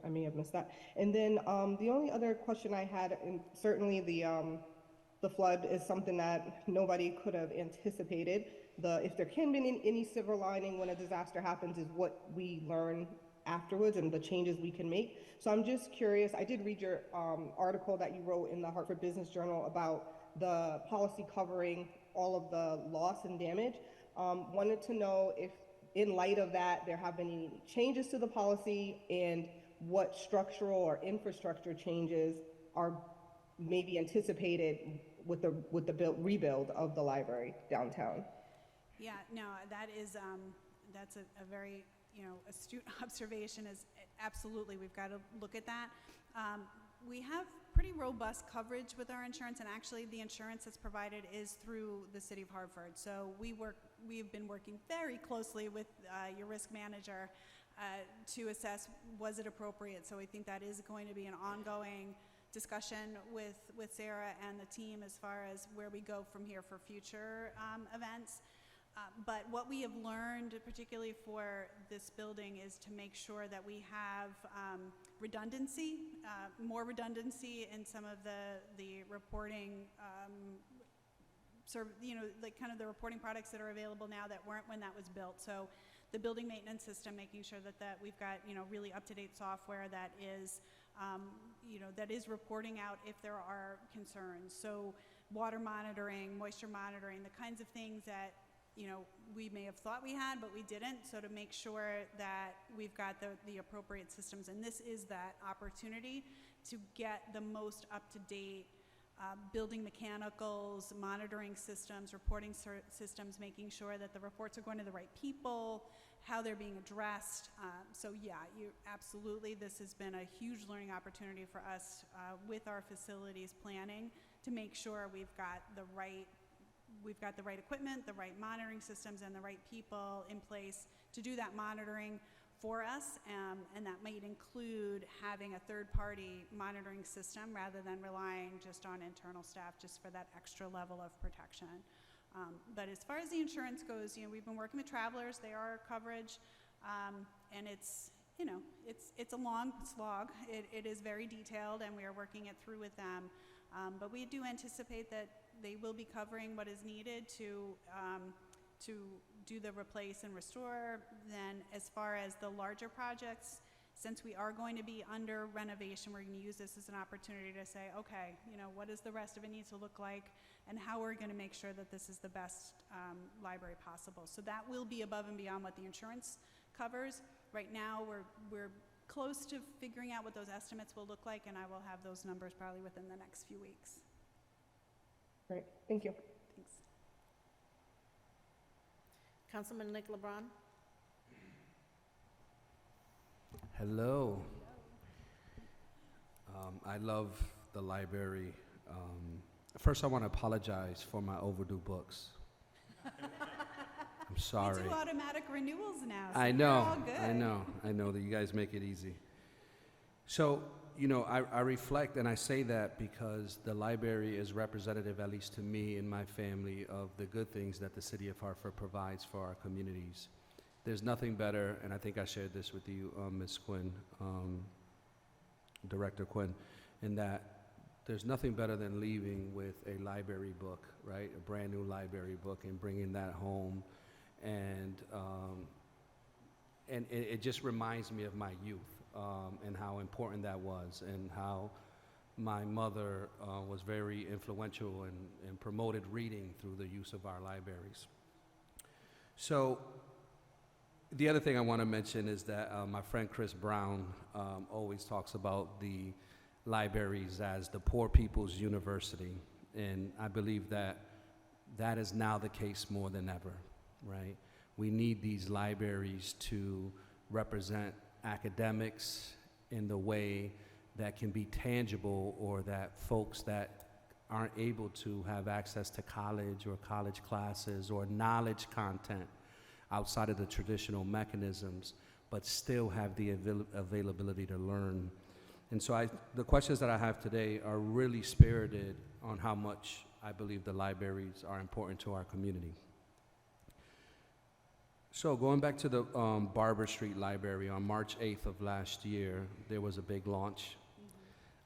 I may have missed that. And then the only other question I had, and certainly the flood is something that nobody could have anticipated. If there can be any silver lining when a disaster happens is what we learn afterwards and the changes we can make. So I'm just curious, I did read your article that you wrote in the Hartford Business Journal about the policy covering all of the loss and damage. Wanted to know if, in light of that, there have been any changes to the policy, and what structural or infrastructure changes are maybe anticipated with the rebuild of the library downtown. Yeah, no, that is, that's a very, astute observation. Is absolutely, we've got to look at that. We have pretty robust coverage with our insurance, and actually the insurance that's provided is through the City of Hartford. So we've been working very closely with your risk manager to assess, was it appropriate? So I think that is going to be an ongoing discussion with Sarah and the team as far as where we go from here for future events. But what we have learned, particularly for this building, is to make sure that we have redundancy, more redundancy in some of the reporting, like kind of the reporting products that are available now that weren't when that was built. So the building maintenance system, making sure that we've got really up-to-date software that is that is reporting out if there are concerns. So water monitoring, moisture monitoring, the kinds of things that we may have thought we had, but we didn't. So to make sure that we've got the appropriate systems, and this is that opportunity to get the most up-to-date building mechanicals, monitoring systems, reporting systems, making sure that the reports are going to the right people, how they're being addressed. So yeah, absolutely, this has been a huge learning opportunity for us with our facilities planning to make sure we've got the right equipment, the right monitoring systems, and the right people in place to do that monitoring for us, and that might include having a third-party monitoring system rather than relying just on internal staff just for that extra level of protection. But as far as the insurance goes, we've been working with Travelers. They are our coverage, and it's a long slog. It is very detailed, and we are working it through with them. But we do anticipate that they will be covering what is needed to do the replace and restore. Then as far as the larger projects, since we are going to be under renovation, we're going to use this as an opportunity to say, okay, what does the rest of it need to look like, and how we're going to make sure that this is the best library possible. So that will be above and beyond what the insurance covers. Right now, we're close to figuring out what those estimates will look like, and I will have those numbers probably within the next few weeks. Great, thank you. Thanks. Councilman Nick LeBron? Hello. I love the library. First, I want to apologize for my overdue books. I'm sorry. We do automatic renewals now, so I we're know, all good. I know that you guys make it easy. So, I reflect, and I say that because the library is representative, at least to me and my family, of the good things that the city of Hartford provides for our communities. There's nothing better, and I think I shared this with you, Ms. Quinn, Director Quinn, in that there's nothing better than leaving with a library book, right? A brand new library book, and bringing that home. And it just reminds me of my youth, and how important that was, and how my mother was very influential and promoted reading through the use of our libraries. So the other thing I want to mention is that my friend Chris Brown always talks about the libraries as the poor people's university, and I believe that that is now the case more than ever, right? We need these libraries to represent academics in the way that can be tangible, or that folks that aren't able to have access to college or college classes or knowledge content outside of the traditional mechanisms, but still have the availability to learn. And so the questions that I have today are really spirited on how much I believe the libraries are important to our community. So going back to the Barber Street Library, on March 8th of last year, there was a big launch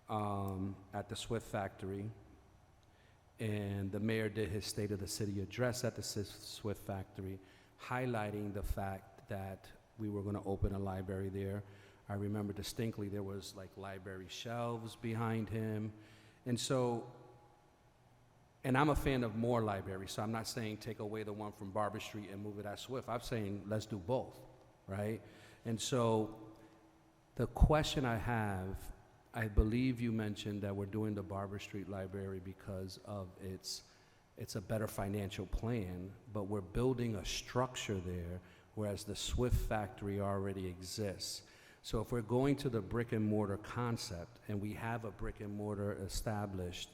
at the Swift Factory, and the mayor did his State of the City address at the Swift Factory, highlighting the fact that we were going to open a library there. I remember distinctly there was like library shelves behind him. And so, and I'm a fan of more libraries, so I'm not saying take away the one from Barber Street and move it at Swift. I'm saying let's do both, right? And so the question I have, I believe you mentioned that we're doing the Barber Street Library because of it's a better financial plan, but we're building a structure there, whereas the Swift Factory already exists. So if we're going to the brick and mortar concept, and we have a brick and mortar established,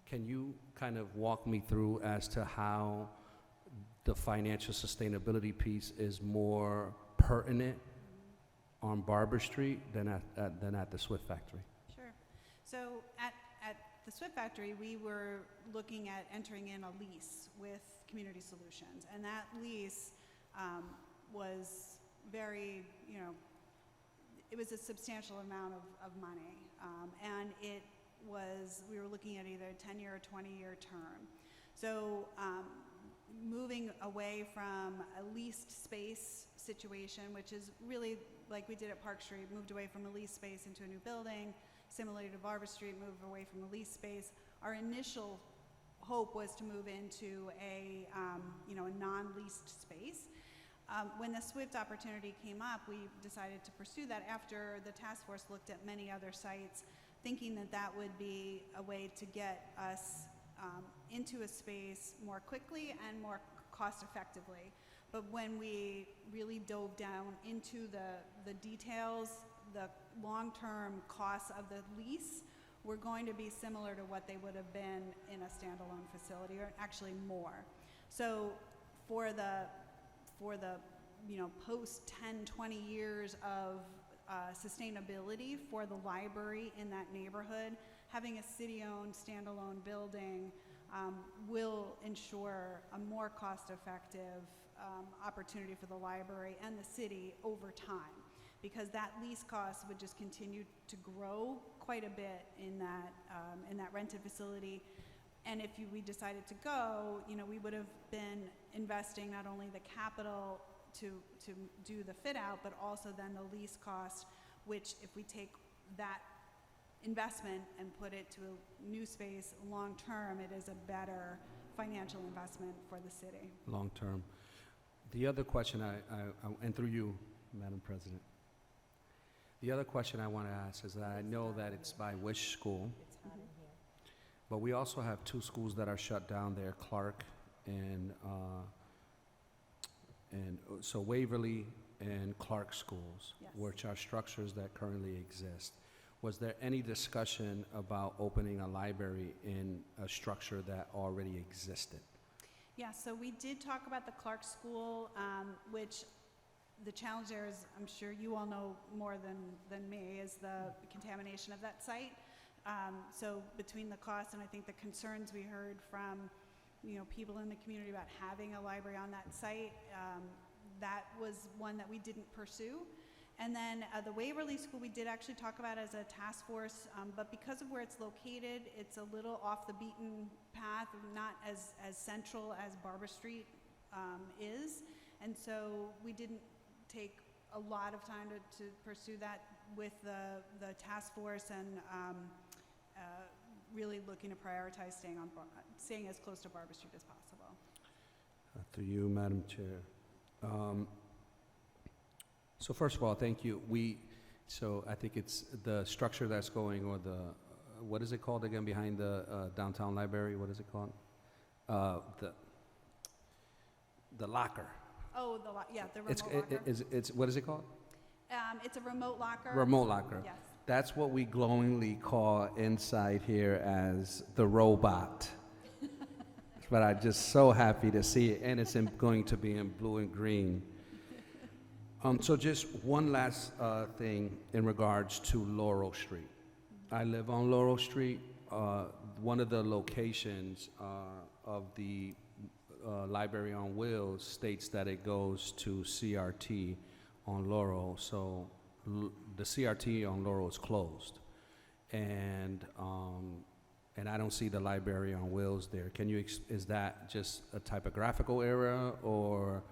can you kind of walk me through as to how the financial sustainability piece is more pertinent on Barber Street than at the Swift Factory? Sure. So at the Swift Factory, we were looking at entering in a lease with Community Solutions, and that lease was very, it was a substantial amount of money, and we were looking at either a 10-year or 20-year term. So moving away from a leased space situation, which is really like we did at Park Street, moved away from a leased space into a new building, similarly to Barber Street, moved away from a leased space. Our initial hope was to move into a, you know, a non-leased space. When the SWIFT opportunity came up, we decided to pursue that after the task force looked at many other sites, thinking that that would be a way to get us into a space more quickly and more cost effectively. But when we really dove down into the details, the long-term costs of the lease were going to be similar to what they would have been in a standalone facility, or actually more. So for the you know, post 10, 20 years of sustainability for the library in that neighborhood, having a city-owned standalone building will ensure a more cost-effective opportunity for the library and the city over time, because that lease cost would just continue to grow quite a bit in that rented facility. And if we decided to go, you know, we would have been investing not only the capital to do the fit out, but also then the lease cost, which if we take that investment and put it to a new space long term, it is a better financial investment for the city. Long term. The other question and through you, Madam President, the other question I want to ask is that I know that it's by which school, but we also have two schools that are shut down there, Clark and so Waverly and Clark schools, Yes. which are structures that currently exist. Was there any discussion about opening a library in a structure that already existed? Yeah, so we did talk about the Clark School, which the challenge there is, I'm sure you all know more than me, is the contamination of that site. So between the costs and I think the concerns we heard from, you know, people in the community about having a library on that site, that was one that we didn't pursue. And then the Waverly School we did actually talk about as a task force, but because of where it's located, it's a little off the beaten path, not as central as Barber Street is. And so we didn't take a lot of time to pursue that with the task force, and really looking to prioritize staying as close to Barber Street as possible. Through you, Madam Chair. So first of all, thank you. So I think it's the structure that's going, or what is it called again behind the downtown library? What is it called? The locker. Oh, the remote locker. It's what is it called? It's a remote locker. Remote locker. Yes. That's what we glowingly call inside here as the robot. But I'm just so happy to see it, and it's going to be in blue and green. So just one last thing in regards to Laurel Street. I live on Laurel Street. One of the locations of the Library on Wheels states that it goes to CRT on Laurel. So the CRT on Laurel is closed, and I don't see the Library on Wheels there. Is that just a typographical error, or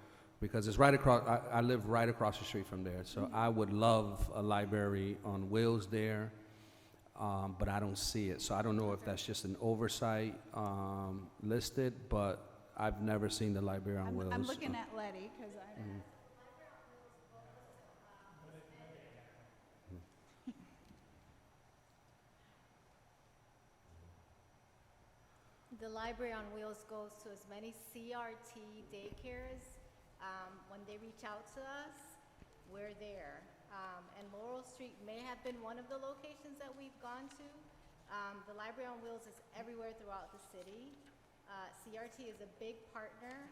because it's right across? I live right across the street from there, so I would love a Library on Wheels there, but I don't see it. So I don't know if that's just an oversight listed, but I've never seen the Library on Wheels. I'm looking at Letty because I. The Library on Wheels goes to as many CRT daycares. When they reach out to us, we're there. And Laurel Street may have been one of the locations that we've gone to. The Library on Wheels is everywhere throughout the city. CRT is a big partner,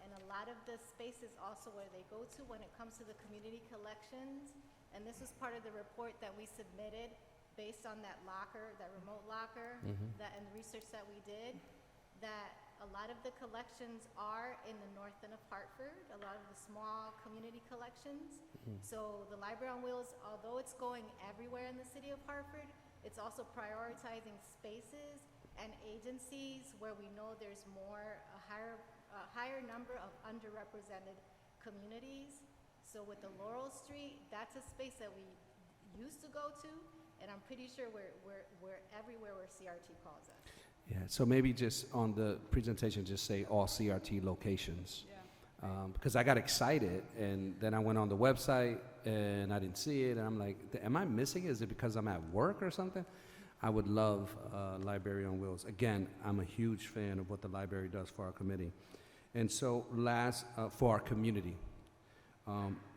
and a lot of the spaces also where they go to when it comes to the community collections. And this was part of the report that we submitted based on that locker, that remote locker, and the research that we did, that a lot of the collections are in the north end of Hartford, a lot of the small community collections. So the Library on Wheels, although it's going everywhere in the city of Hartford, it's also prioritizing spaces and agencies where we know there's a higher number of underrepresented communities. So with the Laurel Street, that's a space that we used to go to, and I'm pretty sure we're everywhere where CRT calls us. Yeah, so maybe just on the presentation, just say all CRT locations. Yeah. Because I got excited, and then I went on the website, and I didn't see it, and I'm like, am I missing it? Is it because I'm at work or something? I would love Library on Wheels. Again, I'm a huge fan of what the library does for our committee. And so for our community.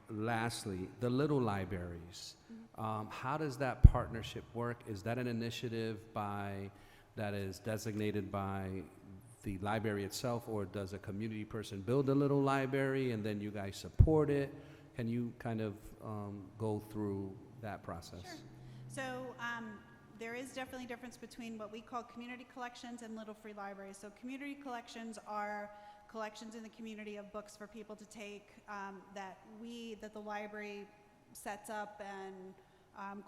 Lastly, the little libraries. How does that partnership work? Is that an initiative that is designated by the library itself, or does a community person build a little library and then you guys support it? Can you kind of go through that process? Sure. So there is definitely a difference between what we call community collections and little free libraries. So community collections are collections in the community of books for people to take that the library sets up and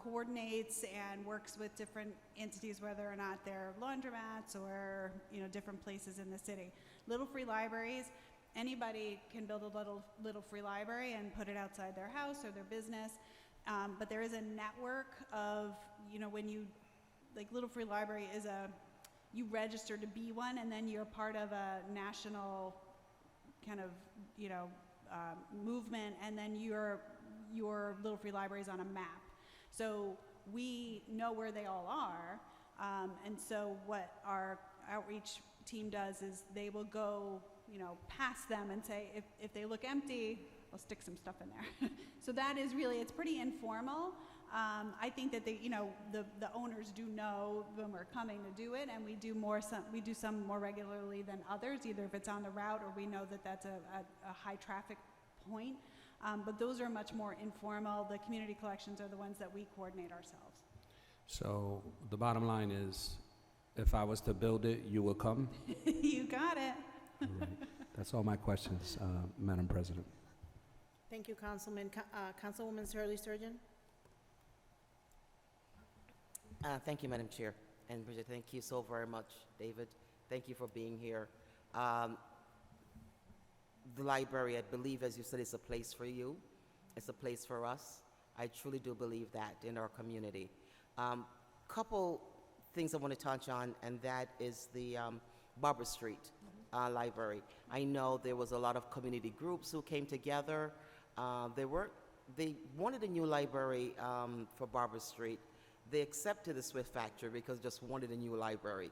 coordinates and works with different entities, whether or not they're laundromats or different places in the city. Little free libraries, anybody can build a little free library and put it outside their house or their business. But there is a network of, when you, like Little Free Library is you register to be one, and then you're part of a national kind of, movement, and then your Little Free Library is on a map. So we know where they all are, and so what our outreach team does is they will go, past them and say, if they look empty, we'll stick some stuff in there. So that is really, it's pretty informal. I think that the owners do know when we're coming to do it, and we do some more regularly than others, either if it's on the route or we know that that's a high traffic point. But those are much more informal. The community collections are the ones that we coordinate ourselves. So the bottom line is, if I was to build it, you will come? You got it. All right. That's all my questions, Madam President. Thank you, Councilman. Councilwoman Shirley Surgeon? Thank you, Madam Chair. And Bridget, thank you so very much. David, thank you for being here. The library, I believe, as you said, is a place for you. It's a place for us. I truly do believe that in our community. Couple things I want to touch on, and that is the Barber Street Library. I know there was a lot of community groups who came together. They wanted a new library for Barber Street. They accepted the Swift Factory because just wanted a new library.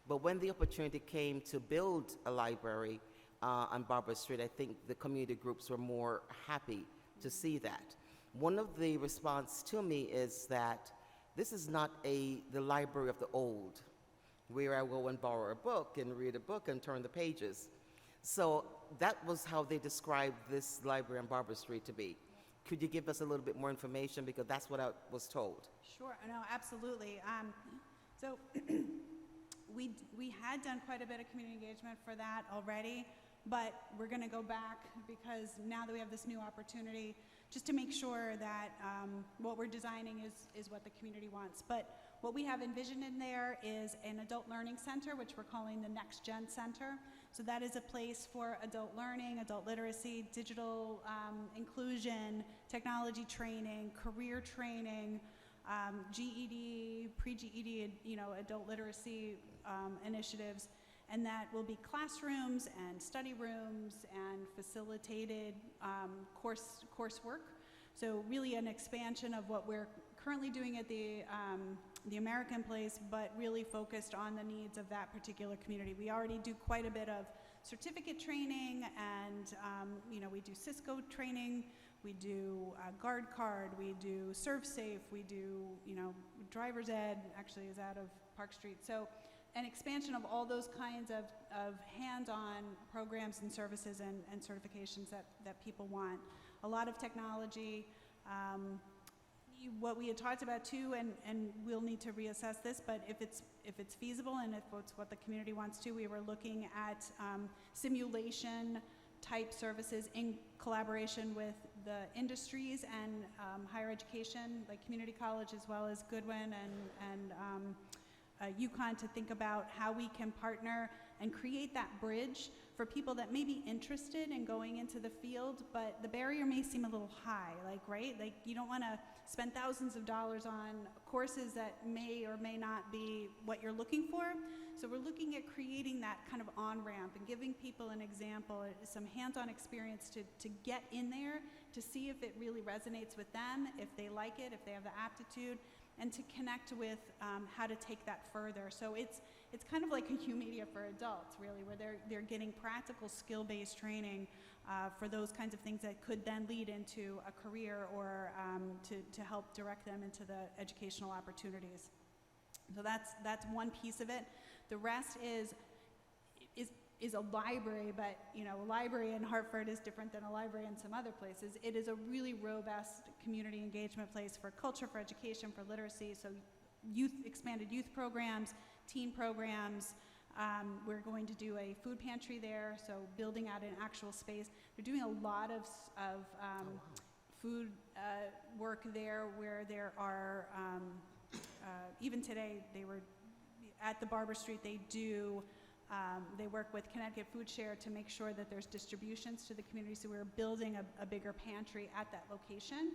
But when the opportunity came to build a library on Barber Street, I think the community groups were more happy to see that. One of the response to me is that this is not the library of the old, where I go and borrow a book and read a book and turn the pages. So that was how they described this library on Barber Street to be. Could you give us a little bit more information, because that's what I was told? Sure, no, absolutely. So we had done quite a bit of community engagement for that already, but we're going to go back because now that we have this new opportunity, just to make sure that what we're designing is what the community wants. But what we have envisioned in there is an adult learning center, which we're calling the Next Gen Center. So that is a place for adult learning, adult literacy, digital inclusion, technology training, career training, GED, pre-GED, adult literacy initiatives. And that will be classrooms and study rooms and facilitated coursework. So really an expansion of what we're currently doing at the American Place, but really focused on the needs of that particular community. We already do quite a bit of certificate training, and we do Cisco training, we do Guard Card, we do ServSafe, we do driver's ed, actually is out of Park Street. So an expansion of all those kinds of hands-on programs and services and certifications that people want. A lot of technology. What we had talked about too, and we'll need to reassess this, but if it's feasible and if it's what the community wants to, we were looking at simulation type services in collaboration with the industries and higher education, like community college as well as Goodwin and UConn, to think about how we can partner and create that bridge for people that may be interested in going into the field, but the barrier may seem a little high, right? Like you don't want to spend thousands of dollars on courses that may or may not be what you're looking for. So we're looking at creating that kind of on-ramp and giving people an example, some hands-on experience to get in there, to see if it really resonates with them, if they like it, if they have the aptitude, and to connect with how to take that further. So it's kind of like a U-Media for adults, really, where they're getting practical skill-based training for those kinds of things that could then lead into a career or to help direct them into the educational opportunities. So that's one piece of it. The rest is a library, but a library in Hartford is different than a library in some other places. It is a really robust community engagement place for culture, for education, for literacy. So expanded youth programs, teen programs. We're going to do a food pantry there, so building out an actual space. They're doing a lot of food work there, where there are, even today, they were at the Barber Street, they work with Connecticut Food Share to make sure that there's distributions to the community. So we're building a bigger pantry at that location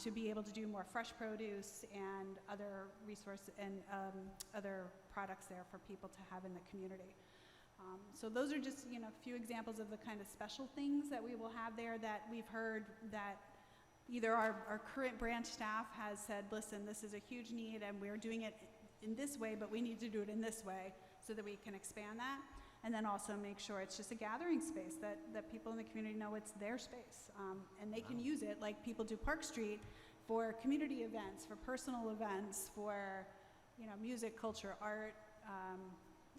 to be able to do more fresh produce and other resources and other products there for people to have in the community. So those are just a few examples of the kind of special things that we will have there that we've heard that either our current branch staff has said, listen, this is a huge need and we're doing it in this way, but we need to do it in this way so that we can expand that. And then also make sure it's just a gathering space that people in the community know it's their space. And they can use it like people do Park Street for community events, for personal events, for music, culture, art.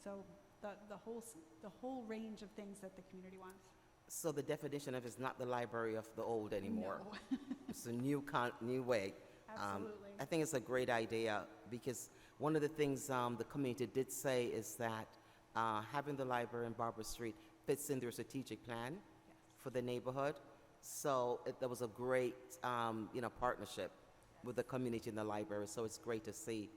So the whole range of things that the community wants. So the definition of it's not the library of the old anymore. No. It's a new way. Absolutely. I think it's a great idea because one of the things the community did say is that having the library in Barber Street fits in their strategic plan for the neighborhood. So there was a great partnership with the community and the library. So it's great to see.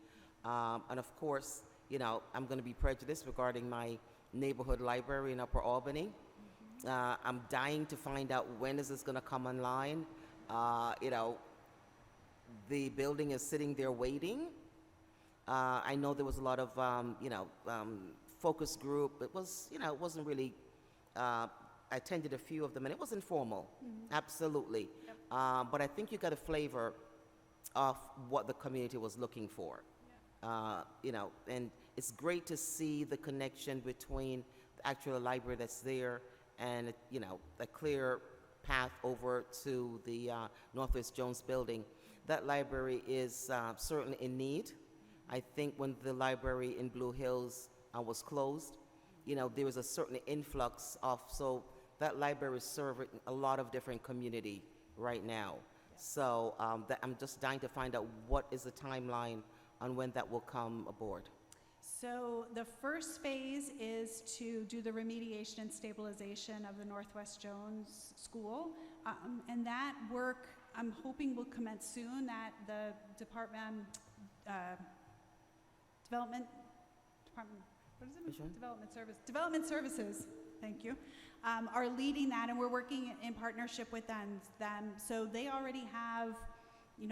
And of course, I'm going to be prejudiced regarding my neighborhood library in Upper Albany. I'm dying to find out when is this going to come online. The building is sitting there waiting. I know there was a lot of, focus group. It was, it wasn't really, I attended a few of them, and it was informal, absolutely. Yep. But I think you got a flavor of what the community was looking for. And it's great to see the connection between the actual library that's there and, a clear path over to the Northwest Jones building. That library is certainly in need. I think when the library in Blue Hills was closed, there was a certain influx of, so that library is serving a lot of different community right now. So I'm just dying to find out what is the timeline on when that will come aboard. So the first phase is to do the remediation and stabilization of the Northwest Jones School. And that work, I'm hoping will commence soon, that the Development, what is it? Which one? Development Services, thank you, are leading that, and we're working in partnership with them. So they already have,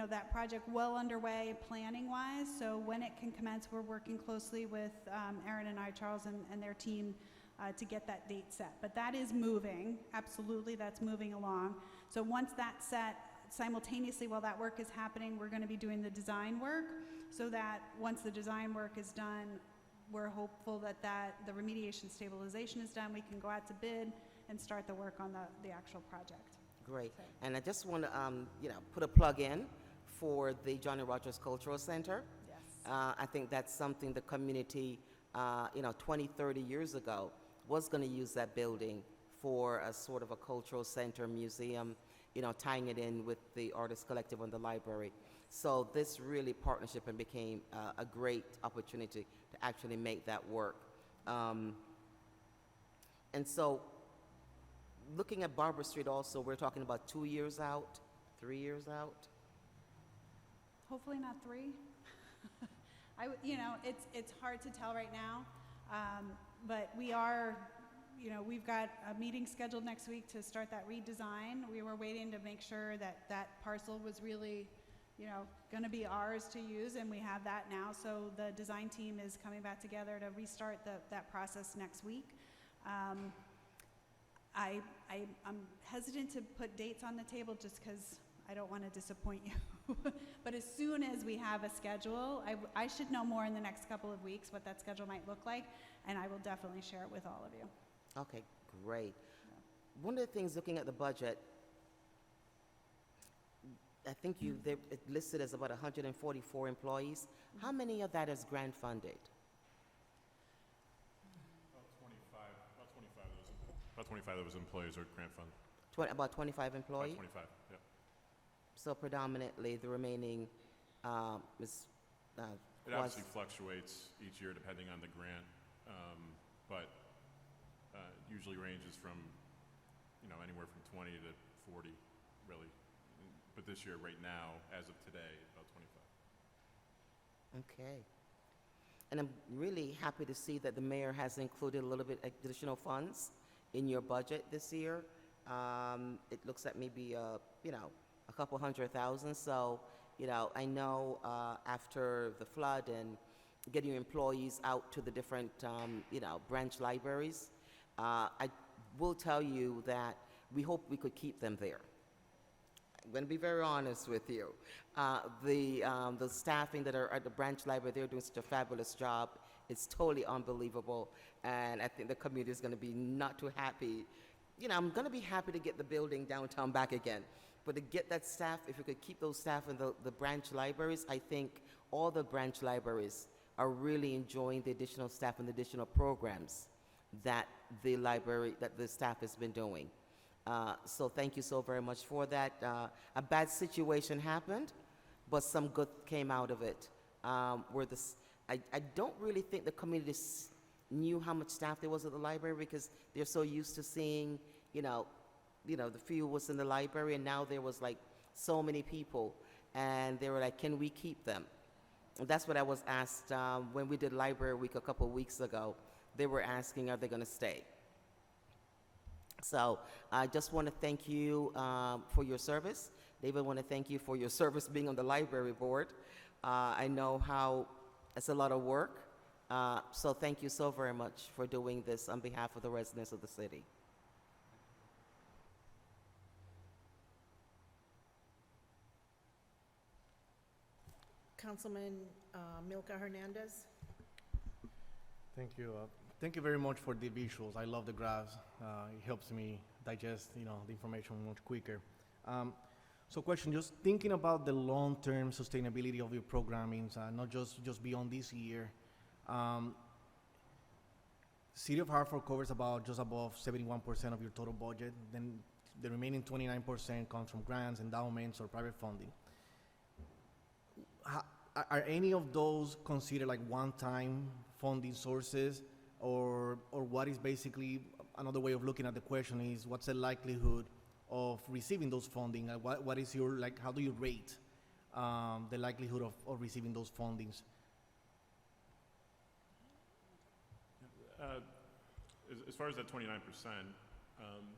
that project well underway planning-wise. So when it can commence, we're working closely with Aaron and Charles and their team to get that date set. But that is moving, absolutely, that's moving along. So once that's set, simultaneously while that work is happening, we're going to be doing the design work, so that once the design work is done, we're hopeful that the remediation stabilization is done, we can go out to bid and start the work on the actual project. Great. And I just want to, put a plug in for the Johnny Rogers Cultural Center. Yes. I think that's something the community, 20, 30 years ago was going to use that building for a sort of a cultural center, museum, tying it in with the Artist Collective and the library. So this really partnership and became a great opportunity to actually make that work. And so looking at Barber Street also, we're talking about 2 years out, 3 years out? Hopefully not 3. It's hard to tell right now, but we are, we've got a meeting scheduled next week to start that redesign. We were waiting to make sure that that parcel was really going to be ours to use, and we have that now. So the design team is coming back together to restart that process next week. I'm hesitant to put dates on the table just because I don't want to disappoint you. But as soon as we have a schedule, I should know more in the next couple of weeks what that schedule might look like, and I will definitely share it with all of you. Okay, great. One of the things, looking at the budget, I think it listed as about 144 employees. How many of that is grant funded? About 25 of those employees are grant funded. About 25 employees? About 25, yeah. So predominantly, the remaining is It obviously fluctuates each year depending on the grant, but usually ranges from, anywhere from 20 to 40, really. But this year, right now, as of today, about 25. Okay. And I'm really happy to see that the mayor has included a little bit additional funds in your budget this year. It looks like maybe, a couple $100,000. So, I know after the flood and getting employees out to the different, branch libraries, I will tell you that we hope we could keep them there. I'm going to be very honest with you. The staffing that are at the branch library, they're doing such a fabulous job. It's totally unbelievable, and I think the community is going to be not too happy. I'm going to be happy to get the building downtown back again, but to get that staff, if we could keep those staff in the branch libraries, I think all the branch libraries are really enjoying the additional staff and the additional programs that the staff has been doing. So thank you so very much for that. A bad situation happened, but some good came out of it. I don't really think the community knew how much staff there was at the library because they're so used to seeing, the few was in the library, and now there was like so many people, and they were like, can we keep them? And that's what I was asked when we did Library Week a couple weeks ago. They were asking, are they going to stay? So I just want to thank you for your service. David, I want to thank you for your service being on the library board. I know how it's a lot of work. So thank you so very much for doing this on behalf of the residents of the city. Councilman Milka Hernandez. Thank you. Thank you very much for the visuals. I love the graphs. It helps me digest, the information much quicker. So question, just thinking about the long-term sustainability of your programming, not just beyond this year. City of Hartford covers just above 71% of your total budget. Then the remaining 29% comes from grants, endowments, or private funding. Are any of those considered like one-time funding sources, or what is basically another way of looking at the question is what's the likelihood of receiving those funding? What is your, how do you rate the likelihood of receiving those fundings? As far as that 29%,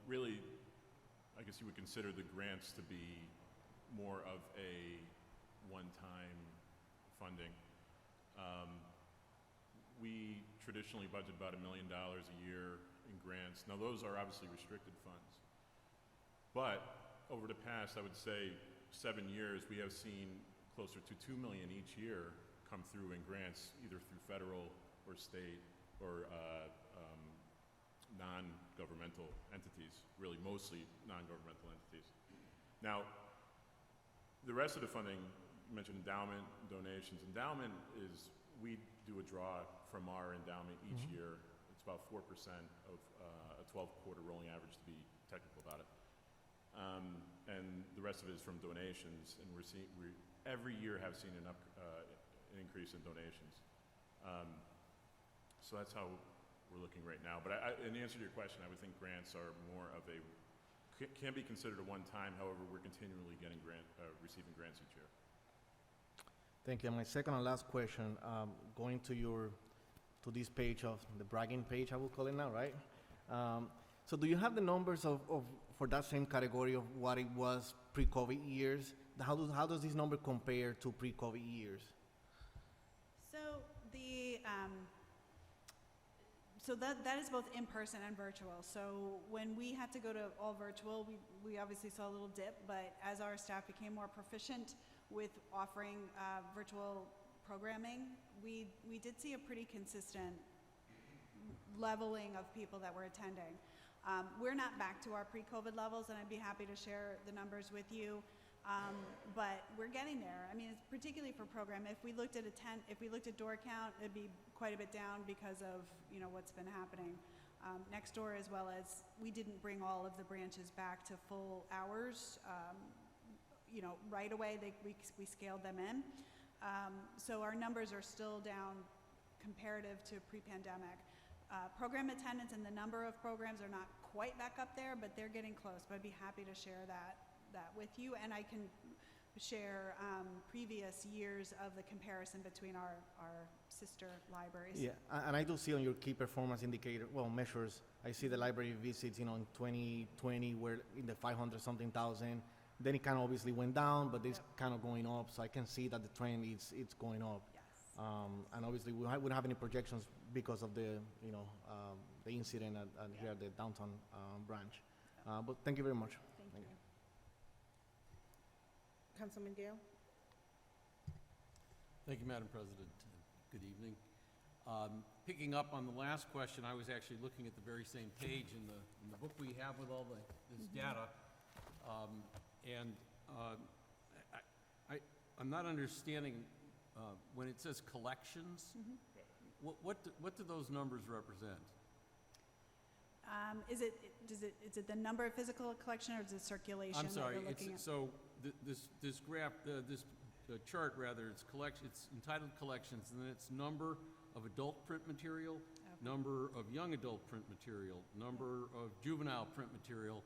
really, I guess you would consider the grants to be more of a one-time funding. We traditionally budget about $1 million a year in grants. Now those are obviously restricted funds. But over the past, I would say 7 years, we have seen closer to $2 million each year come through in grants, either through federal or state or non-governmental entities, really mostly non-governmental entities. Now, the rest of the funding, you mentioned endowment, donations. Endowment is, we do a draw from our endowment each year. It's about 4% of a 12-quarter rolling average, to be technical about it. And the rest of it is from donations, and we every year have seen an increase in donations. So that's how we're looking right now. But in answer to your question, I would think grants are more of can be considered a one-time. However, we're continually receiving grants each year. Thank you. And my second and last question, going to this page of the bragging page, I will call it now, right? So do you have the numbers for that same category of what it was pre-COVID years how does this number compare to pre-COVID years? So the, so that is both in-person and virtual. So when we had to go to all virtual, we obviously saw a little dip, but as our staff became more proficient with offering virtual programming, we did see a pretty consistent leveling of people that were attending. We're not back to our pre-COVID levels, and I'd be happy to share the numbers with you. But we're getting there. I mean, it's particularly for program. If we looked at door count, it'd be quite a bit down because of what's been happening next door, as well as we didn't bring all of the branches back to full hours. Right away we scaled them in. So our numbers are still down comparative to pre-pandemic. Program attendance and the number of programs are not quite back up there, but they're getting close. But I'd be happy to share that with you, and I can share previous years of the comparison between our sister libraries. Yeah, and I do see on your key performance indicator, measures, I see the library visits, in 2020 were in the 500-something thousand. Then it kind of obviously went down, but it's kind of going up, so I can see that the trend it's going up. Yes. And obviously we don't have any projections because of the, the incident here at the downtown branch. But thank you very much. Thank you. Councilman Gale? Thank you, Madam President. Good evening. Picking up on the last question, I was actually looking at the very same page in the book we have with all this data. I'm not understanding when it says collections, what do those numbers represent? Is it the number of physical collection, or is it circulation? I'm sorry. That we're looking at? So this graph, this chart rather, it's entitled collections, and then it's number of adult print material, number of young adult print material, number of juvenile print material,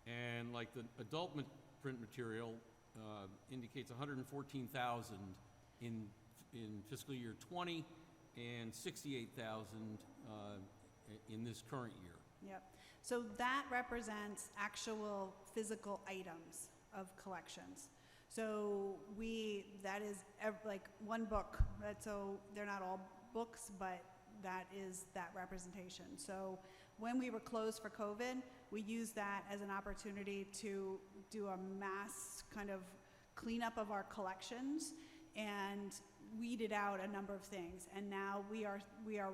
and like the adult print material indicates 114,000 in fiscal year 20 and 68,000 in this current year. Yep. So that represents actual physical items of collections. So that is like one book. So they're not all books, but that is that representation. So when we were closed for COVID, we used that as an opportunity to do a mass kind of cleanup of our collections and weeded out a number of things. And now we are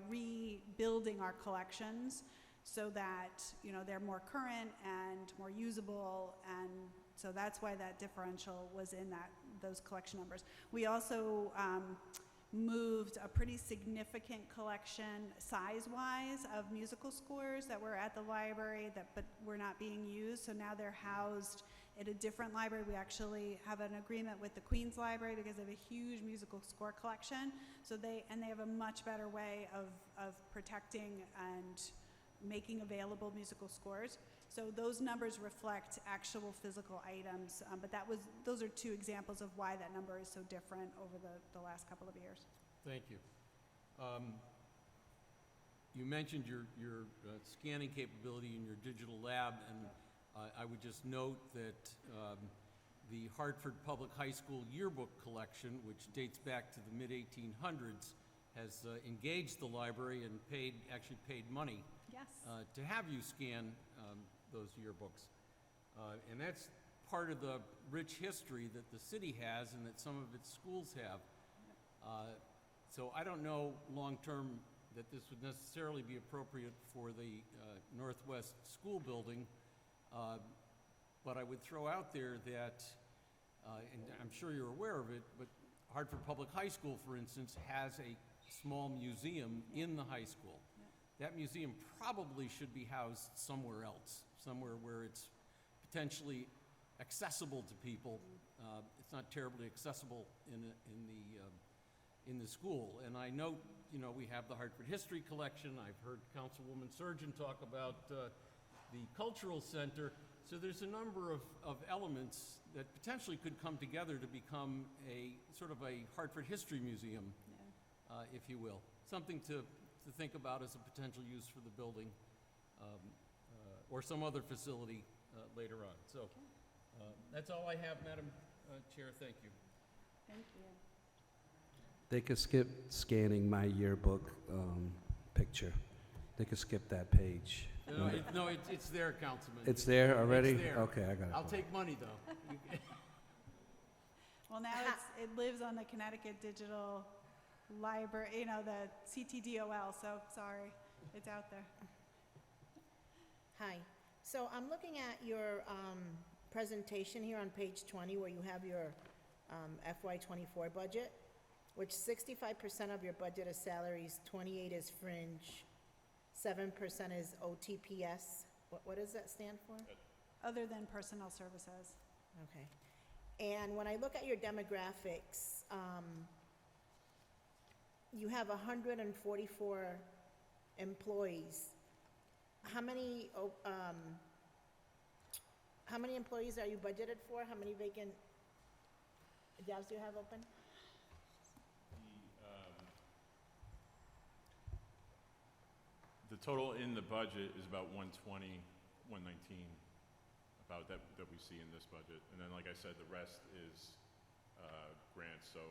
rebuilding our collections so that they're more current and more usable, and so that's why that differential was in those collection numbers. We also moved a pretty significant collection size-wise of musical scores that were at the library but were not being used, so now they're housed at a different library. We actually have an agreement with the Queens Library because they have a huge musical score collection, so they have a much better way of protecting and making available musical scores. So those numbers reflect actual physical items, but those are two examples of why that number is so different over the last couple of years. Thank you. You mentioned your scanning capability in your digital lab, and I would just note that the Hartford Public High School yearbook collection, which dates back to the mid-1800s, has engaged the library and actually paid money to have you scan those yearbooks. And that's part of the rich history that the city has and that some of its schools have. So I don't know long-term that this would necessarily be appropriate for the Northwest School building, but I would throw out there that, and I'm sure you're aware of it, but Hartford Public High School, for instance, has a small museum in the high school. That museum probably should be housed somewhere else, somewhere where it's potentially accessible to people. It's not terribly accessible in the school. And I note, we have the Hartford History Collection. I've heard Councilwoman Surgeon talk about the Cultural Center. So there's a number of elements that potentially could come together to become a sort of a Hartford History Museum, if you will. Something to think about as a potential use for the building or some other facility later on. So that's all I have, Madam Chair, thank you. Thank you. They could skip scanning my yearbook picture. They could skip that page. No, it's there, Councilman. It's there already? It's there. Okay, I got it. I'll take money, though. Well, now it lives on the Connecticut Digital Library, you know, the CTDOL, so sorry, it's out there. Hi. So I'm looking at your presentation here on page 20 where you have your FY24 budget, which 65% of your budget is salaries, 28 is fringe, 7% is OTPS. What does that stand for? Other than personnel services. Okay. And when I look at your demographics, you have 144 employees. How many employees are you budgeted for? How many vacant jobs do you have open? The total in the budget is about 120, 119, about that we see in this budget. And then, like I said, the rest is grants. So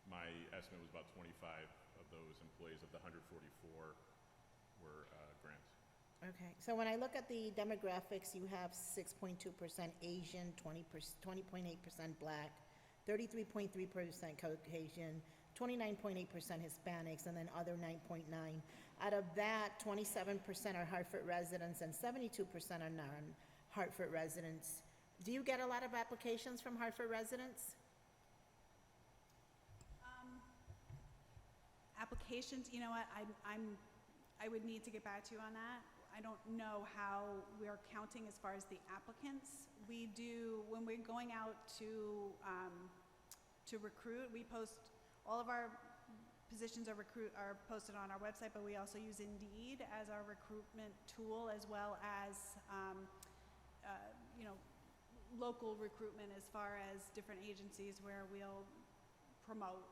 my estimate was about 25 of those employees of the 144 were grants. Okay, so when I look at the demographics, you have 6.2% Asian, 20.8% Black, 33.3% Caucasian, 29.8% Hispanics, and then other 9.9. Out of that, 27% are Hartford residents and 72% are non-Hartford residents. Do you get a lot of applications from Hartford residents? Applications, you know what, I would need to get back to you on that. I don't know how we're counting as far as the applicants. We do, when we're going out to recruit, we post, all of our positions are posted on our website, but we also use Indeed as our recruitment tool, as well as, you know, local recruitment as far as different agencies where we'll promote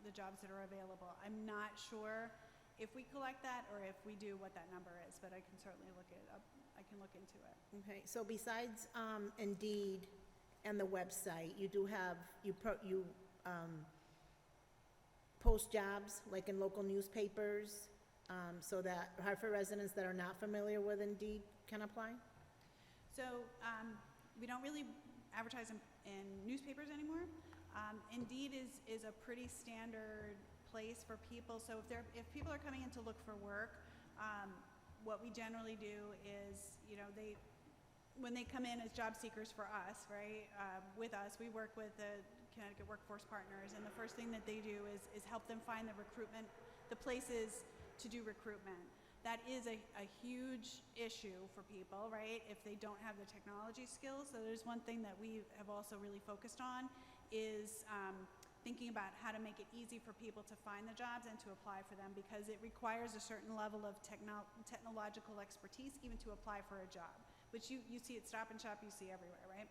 the jobs that are available. I'm not sure if we collect that or if we do what that number is, but I can certainly look it up. I can look into it. Okay, so besides Indeed and the website, you do have, you post jobs like in local newspapers so that Hartford residents that are not familiar with Indeed can apply? So we don't really advertise in newspapers anymore. Indeed is a pretty standard place for people. So if people are coming in to look for work, what we generally do is, you know, when they come in as job seekers for us, right, with us, we work with the Connecticut Workforce Partners, and the first thing that they do is help them find the places to do recruitment. That is a huge issue for people, right, if they don't have the technology skills. So there's one thing that we have also really focused on is thinking about how to make it easy for people to find the jobs and to apply for them, because it requires a certain level of technological expertise even to apply for a job, which you see at Stop and Shop, you see everywhere, right?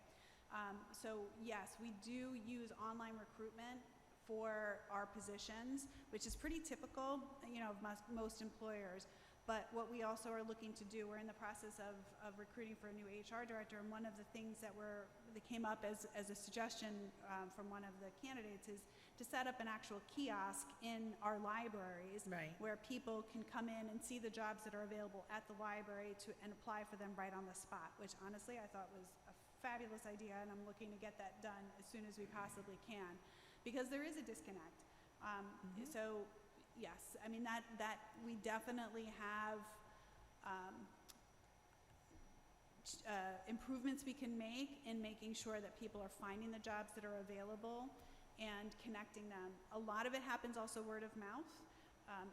So yes, we do use online recruitment for our positions, which is pretty typical, you know, of most employers. But what we also are looking to do, we're in the process of recruiting for a new HR director, and one of the things that came up as a suggestion from one of the candidates is to set up an actual kiosk in our libraries, Right. where people can come in and see the jobs that are available at the library and apply for them right on the spot, which honestly I thought was a fabulous idea, and I'm looking to get that done as soon as we possibly can, because there is a disconnect. So yes, I mean, that we definitely have improvements we can make in making sure that people are finding the jobs that are available and connecting them. A lot of it happens also word of mouth.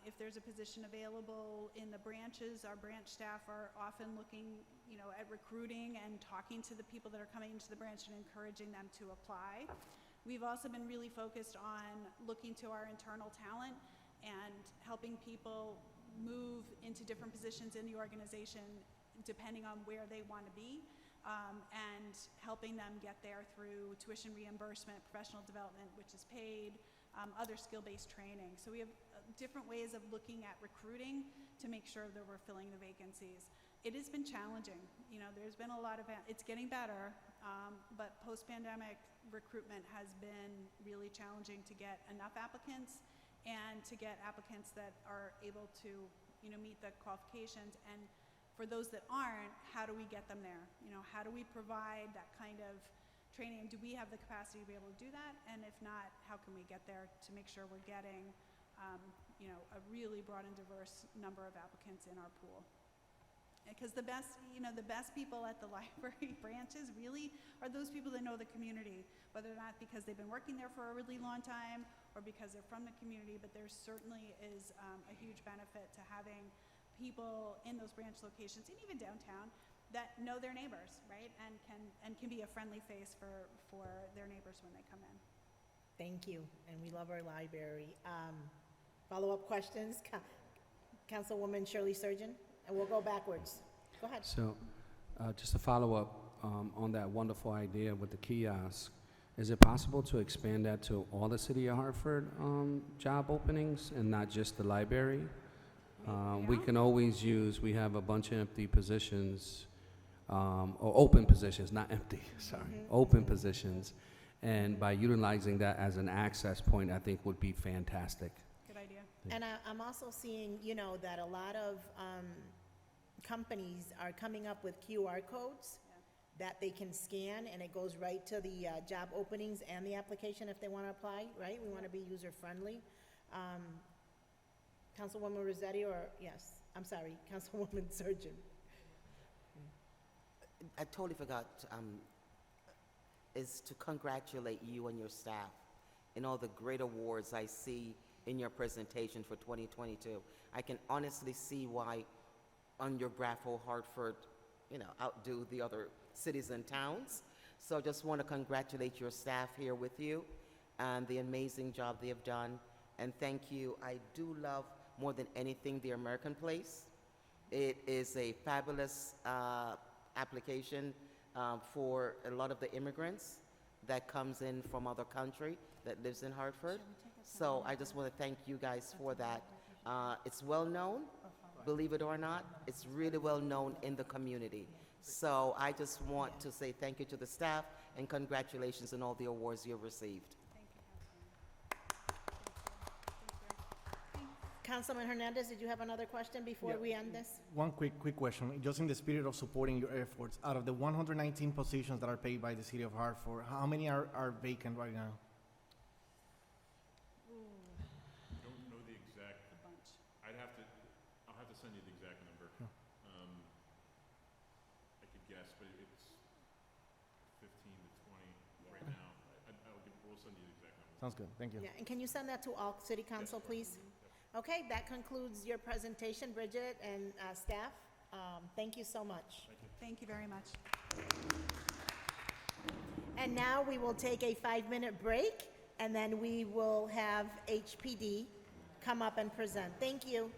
If there's a position available in the branches, our branch staff are often looking, you know, at recruiting and talking to the people that are coming into the branch and encouraging them to apply. We've also been really focused on looking to our internal talent and helping people move into different positions in the organization depending on where they want to be, and helping them get there through tuition reimbursement, professional development, which is paid, other skill-based training. So we have different ways of looking at recruiting to make sure that we're filling the vacancies. it has been challenging. You know, there's been a lot of, it's getting better, but post-pandemic recruitment has been really challenging to get enough applicants and to get applicants that are able to, you know, meet the qualifications. And for those that aren't, how do we get them there? You know, how do we provide that kind of training? Do we have the capacity to be able to do that? And if not, how can we get there to make sure we're getting, you know, a really broad and diverse number of applicants in our pool? Because the best, you know, the best people at the library branches really are those people that know the community, whether or not because they've been working there for a really long time or because they're from the community, but there certainly is a huge benefit to having people in those branch locations and even downtown that know their neighbors, right? And can be a friendly face for their neighbors when they come in. Thank you, and we love our library. Follow-up questions? Councilwoman Shirley Surgeon? And we'll go backwards. Go ahead. So, just to follow up on that wonderful idea with the kiosk, is it possible to expand that to all the City of Hartford job openings and not just the library? We can always use, we have a bunch of empty positions, or open positions, not empty, sorry, open positions. And by utilizing that as an access point, I think would be fantastic. Good idea. And I'm also seeing, you know, that a lot of companies are coming up with QR codes that they can scan, and it goes right to the job openings and the application if they want to apply, right? We want to be user-friendly. Councilwoman Rossetti, or, yes, I'm sorry, Councilwoman Surgeon. I totally forgot, is to congratulate you and your staff in all the great awards I see in your presentation for 2022. I can honestly see why on your graph, Hartford, you know, outdo the other cities and towns. So I just want to congratulate your staff here with you and the amazing job they have done. And thank you. I do love more than anything the American Place. It is a fabulous application for a lot of the immigrants that comes in from other country that lives in Hartford. So I just want to thank you guys for that. It's well known, believe it or not. It's really well known in the community. So I just want to say thank you to the staff and congratulations on all the awards you've received. Councilman Hernandez, did you have another question before we end this? One quick question, just in the spirit of supporting your efforts, out of the 119 positions that are paid by the City of Hartford, how many are vacant right now? I don't know the exact, I'll have to send you the exact number. I could guess, but it's 15 to 20 right now. We'll send you the exact number. Sounds good, thank you. Yeah, and can you send that to all city council, please? Okay, that concludes your presentation, Bridget and staff. Thank you so much. Thank you very much. And now we will take a 5-minute break, and then we will have HPD come up and present. Thank you.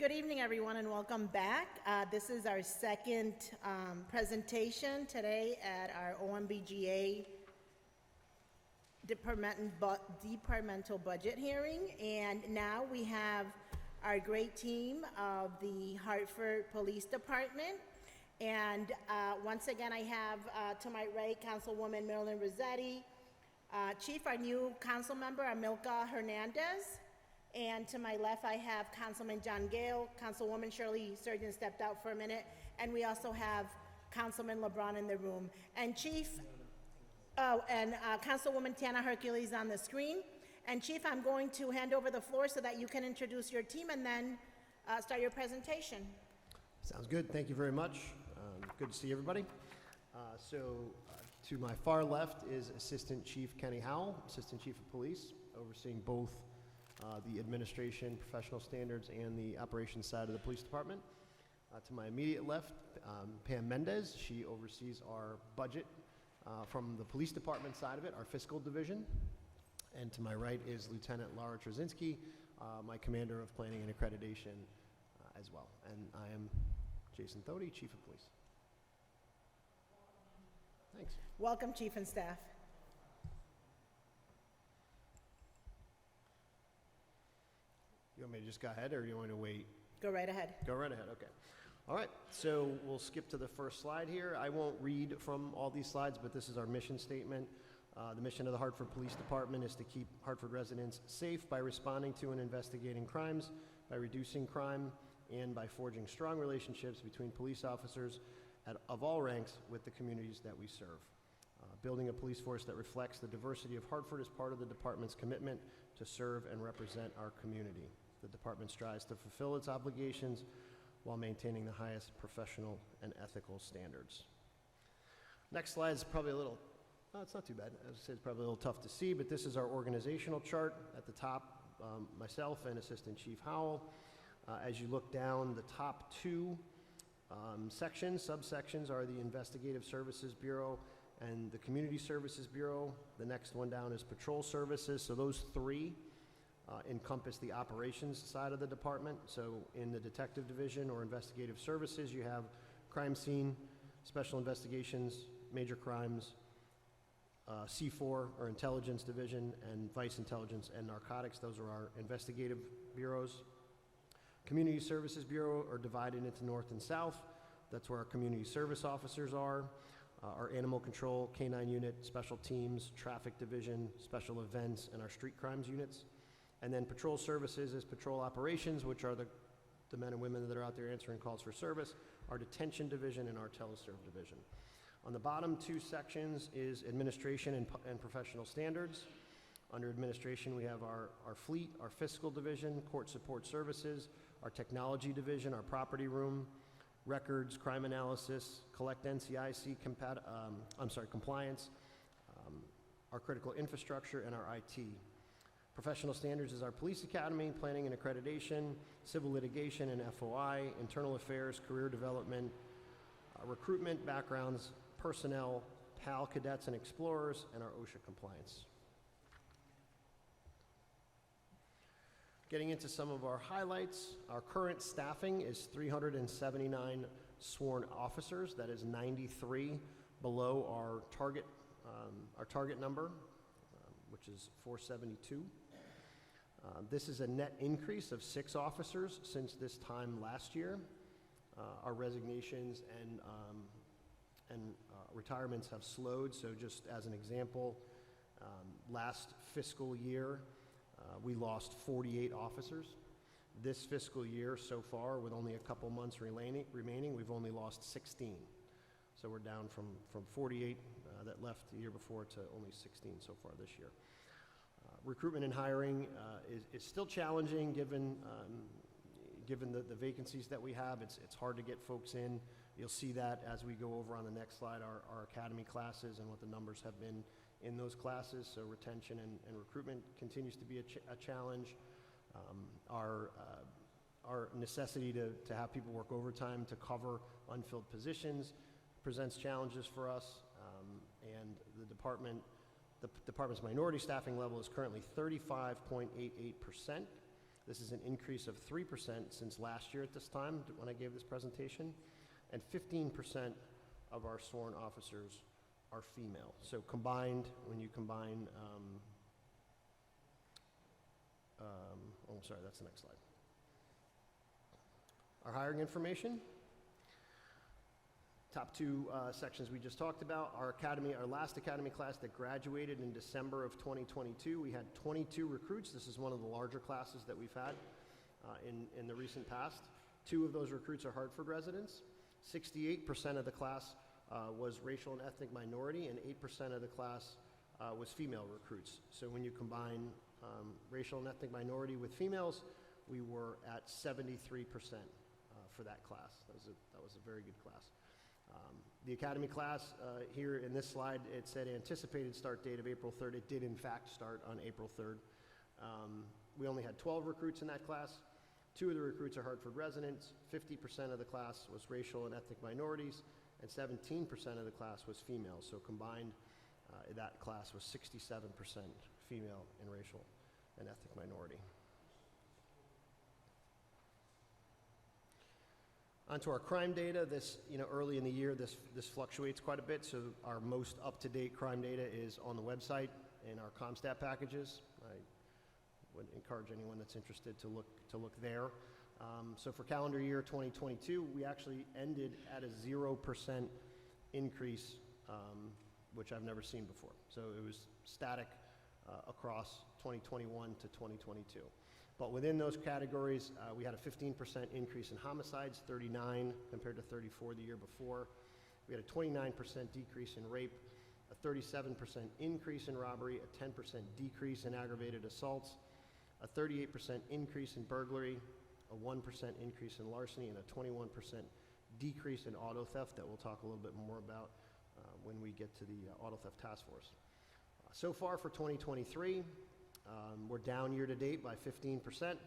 Good evening, everyone, and welcome back. This is our second presentation today at our OMBGA departmental budget hearing. And now we have our great team of the Hartford Police Department. And once again, I have to my right, Councilwoman Marilyn Rossetti. Chief, our new council member, Amilca Hernandez. And to my left, I have Councilman John Gale. Councilwoman Shirley Surgeon stepped out for a minute. And we also have Councilman LeBron in the room. And Chief, Councilwoman Tana Hercules on the screen. And Chief, I'm going to hand over the floor so that you can introduce your team and then start your presentation. Sounds good. Thank you very much. Good to see everybody. To my far left is Assistant Chief Kenny Howell, Assistant Chief of Police, overseeing both the administration, professional standards, and the operations side of the police department. To my immediate left, Pam Mendez. She oversees our budget from the police department side of it, our fiscal division. And to my right is Lieutenant Laura Trzynski, my commander of planning and accreditation as well. And I am Jason Thody, Chief of Police. Thanks. Welcome, Chief and staff. You want me to just go ahead, or you want me to wait? Go right ahead. Go right ahead, okay. All right, so we'll skip to the first slide here. I won't read from all these slides, but this is our mission statement. The mission of the Hartford Police Department is to keep Hartford residents safe by responding to and investigating crimes, by reducing crime, and by forging strong relationships between police officers of all ranks with the communities that we serve. Building a police force that reflects the diversity of Hartford is part of the department's commitment to serve and represent our community. The department strives to fulfill its obligations while maintaining the highest professional and ethical standards. Next slide is probably a little, it's not too bad. As I said, it's probably a little tough to see, but this is our organizational chart. At the top, myself and Assistant Chief Howell. As you look down, the top two subsections are the Investigative Services Bureau and the Community Services Bureau. The next one down is Patrol Services. So those three encompass the operations side of the department. So in the Detective Division or Investigative Services, you have crime scene, special investigations, major crimes, C4 or Intelligence Division, and Vice Intelligence and Narcotics. Those are our investigative bureaus. Community Services Bureau are divided into North and South. That's where our community service officers are. Our Animal Control, Canine Unit, Special Teams, Traffic Division, Special Events, and our Street Crimes Units. And then Patrol Services is Patrol Operations, which are the men and women that are out there answering calls for service, our Detention Division, and our Teleserve Division. On the bottom two sections is Administration and Professional Standards. Under Administration, we have our Fleet, our Fiscal Division, Court Support Services, our Technology Division, our Property Room, Records, Crime Analysis, Collect NCIC compliance, our Critical Infrastructure, and our IT. Professional Standards is our Police Academy, Planning and Accreditation, Civil Litigation and FOI, Internal Affairs, Career Development, Recruitment, Backgrounds, Personnel, PAL Cadets and Explorers, and our OSHA Compliance. Getting into some of our highlights, our current staffing is 379 sworn officers. That is 93 below our target number, which is 472. This is a net increase of 6 officers since this time last year. Our resignations and retirements have slowed. So just as an example, last fiscal year, we lost 48 officers. This fiscal year so far, with only a couple months remaining, we've only lost 16. So we're down from 48 that left the year before to only 16 so far this year. Recruitment and hiring is still challenging given the vacancies that we have. It's hard to get folks in. You'll see that as we go over on the next slide, our academy classes and what the numbers have been in those classes. So retention and recruitment continues to be a challenge. Our necessity to have people work overtime to cover unfilled positions presents challenges for us. And the department's minority staffing level is currently 35.88%. This is an increase of 3% since last year at this time, when I gave this presentation, and 15% of our sworn officers are female. So combined, when you combine, oh, sorry, that's the next slide. Our hiring information. Top two sections we just talked about. Our last academy class that graduated in December of 2022, we had 22 recruits. This is one of the larger classes that we've had in the recent past. 2 of those recruits are Hartford residents. 68% of the class was racial and ethnic minority, and 8% of the class was female recruits. So when you combine racial and ethnic minority with females, we were at 73% for that class. That was a very good class. The academy class, here in this slide, it said anticipated start date of April 3rd. It did in fact start on April 3rd. We only had 12 recruits in that class. 2 of the recruits are Hartford residents. 50% of the class was racial and ethnic minorities, and 17% of the class was female. So combined, that class was 67% female and racial and ethnic minority. Onto our crime data. This, early in the year, this fluctuates quite a bit. So our most up-to-date crime data is on the website in our CompStat packages. I would encourage anyone that's interested to look there. So for calendar year 2022, we actually ended at a 0% increase, which I've never seen before. So it was static across 2021 to 2022. But within those categories, we had a 15% increase in homicides, 39 compared to 34 the year before. We had a 29% decrease in rape, a 37% increase in robbery, a 10% decrease in aggravated assaults, a 38% increase in burglary, a 1% increase in larceny, and a 21% decrease in auto theft that we'll talk a little bit more about when we get to the Auto Theft Task Force. So far for 2023, we're down year to date by 15%.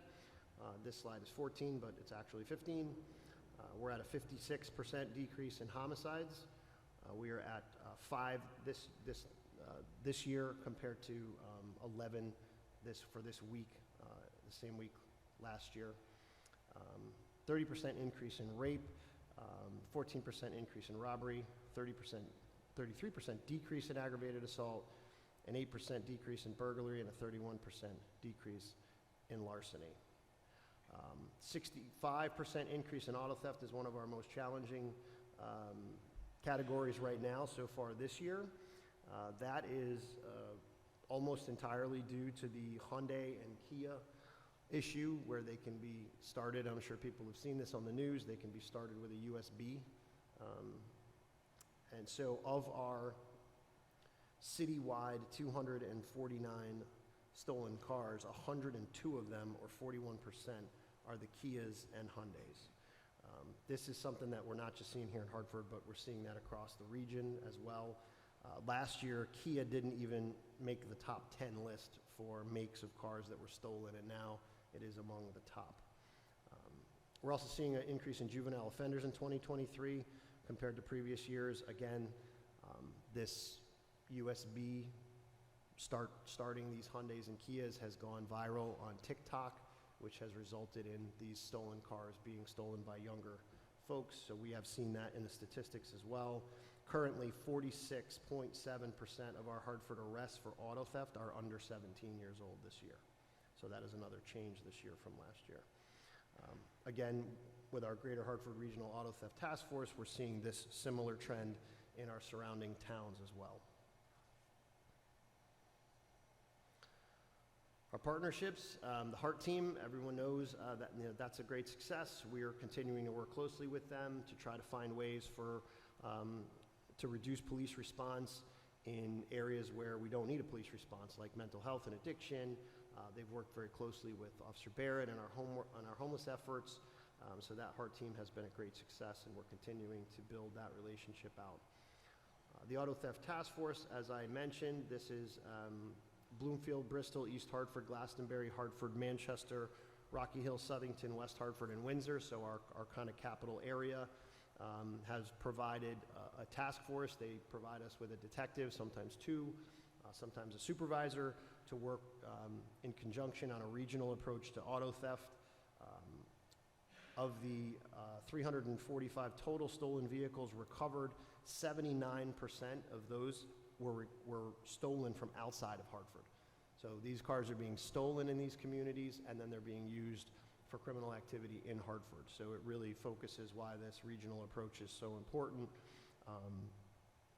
This slide is 14, but it's actually 15. We're at a 56% decrease in homicides. We are at 5 this year compared to 11 for this week, the same week last year. 30% increase in rape, 14% increase in robbery, 33% decrease in aggravated assault, an 8% decrease in burglary, and a 31% decrease in larceny. 65% increase in auto theft is one of our most challenging categories right now so far this year. That is almost entirely due to the Hyundai and Kia issue, where they can be started. I'm sure people have seen this on the news. They can be started with a USB. And so of our citywide 249 stolen cars, 102 of them, or 41%, are the Kias and Hyundais. This is something that we're not just seeing here in Hartford, but we're seeing that across the region as well. Last year, Kia didn't even make the top 10 list for makes of cars that were stolen, and now it is among the top. We're also seeing an increase in juvenile offenders in 2023 compared to previous years. Again, this USB starting these Hyundais and Kias has gone viral on TikTok, which has resulted in these stolen cars being stolen by younger folks. So we have seen that in the statistics as well. Currently, 46.7% of our Hartford arrests for auto theft are under 17 years old this year. So that is another change this year from last year. Again, with our Greater Hartford Regional Auto Theft Task Force, we're seeing this similar trend in our surrounding towns as well. Our partnerships, the HART team, everyone knows that that's a great success. We are continuing to work closely with them to try to find ways to reduce police response in areas where we don't need a police response, like mental health and addiction. They've worked very closely with Officer Barrett on our homeless efforts, so that HART team has been a great success, and we're continuing to build that relationship out. The Auto Theft Task Force, as I mentioned, this is Bloomfield, Bristol, East Hartford, Glastonbury, Hartford, Manchester, Rocky Hill, Southington, West Hartford, and Windsor, so our kind of capital area. Has provided a task force. They provide us with a detective, sometimes 2, sometimes a supervisor, to work in conjunction on a regional approach to auto theft. Of the 345 total stolen vehicles recovered, 79% of those were stolen from outside of Hartford. So these cars are being stolen in these communities, and then they're being used for criminal activity in Hartford. So it really focuses why this regional approach is so important.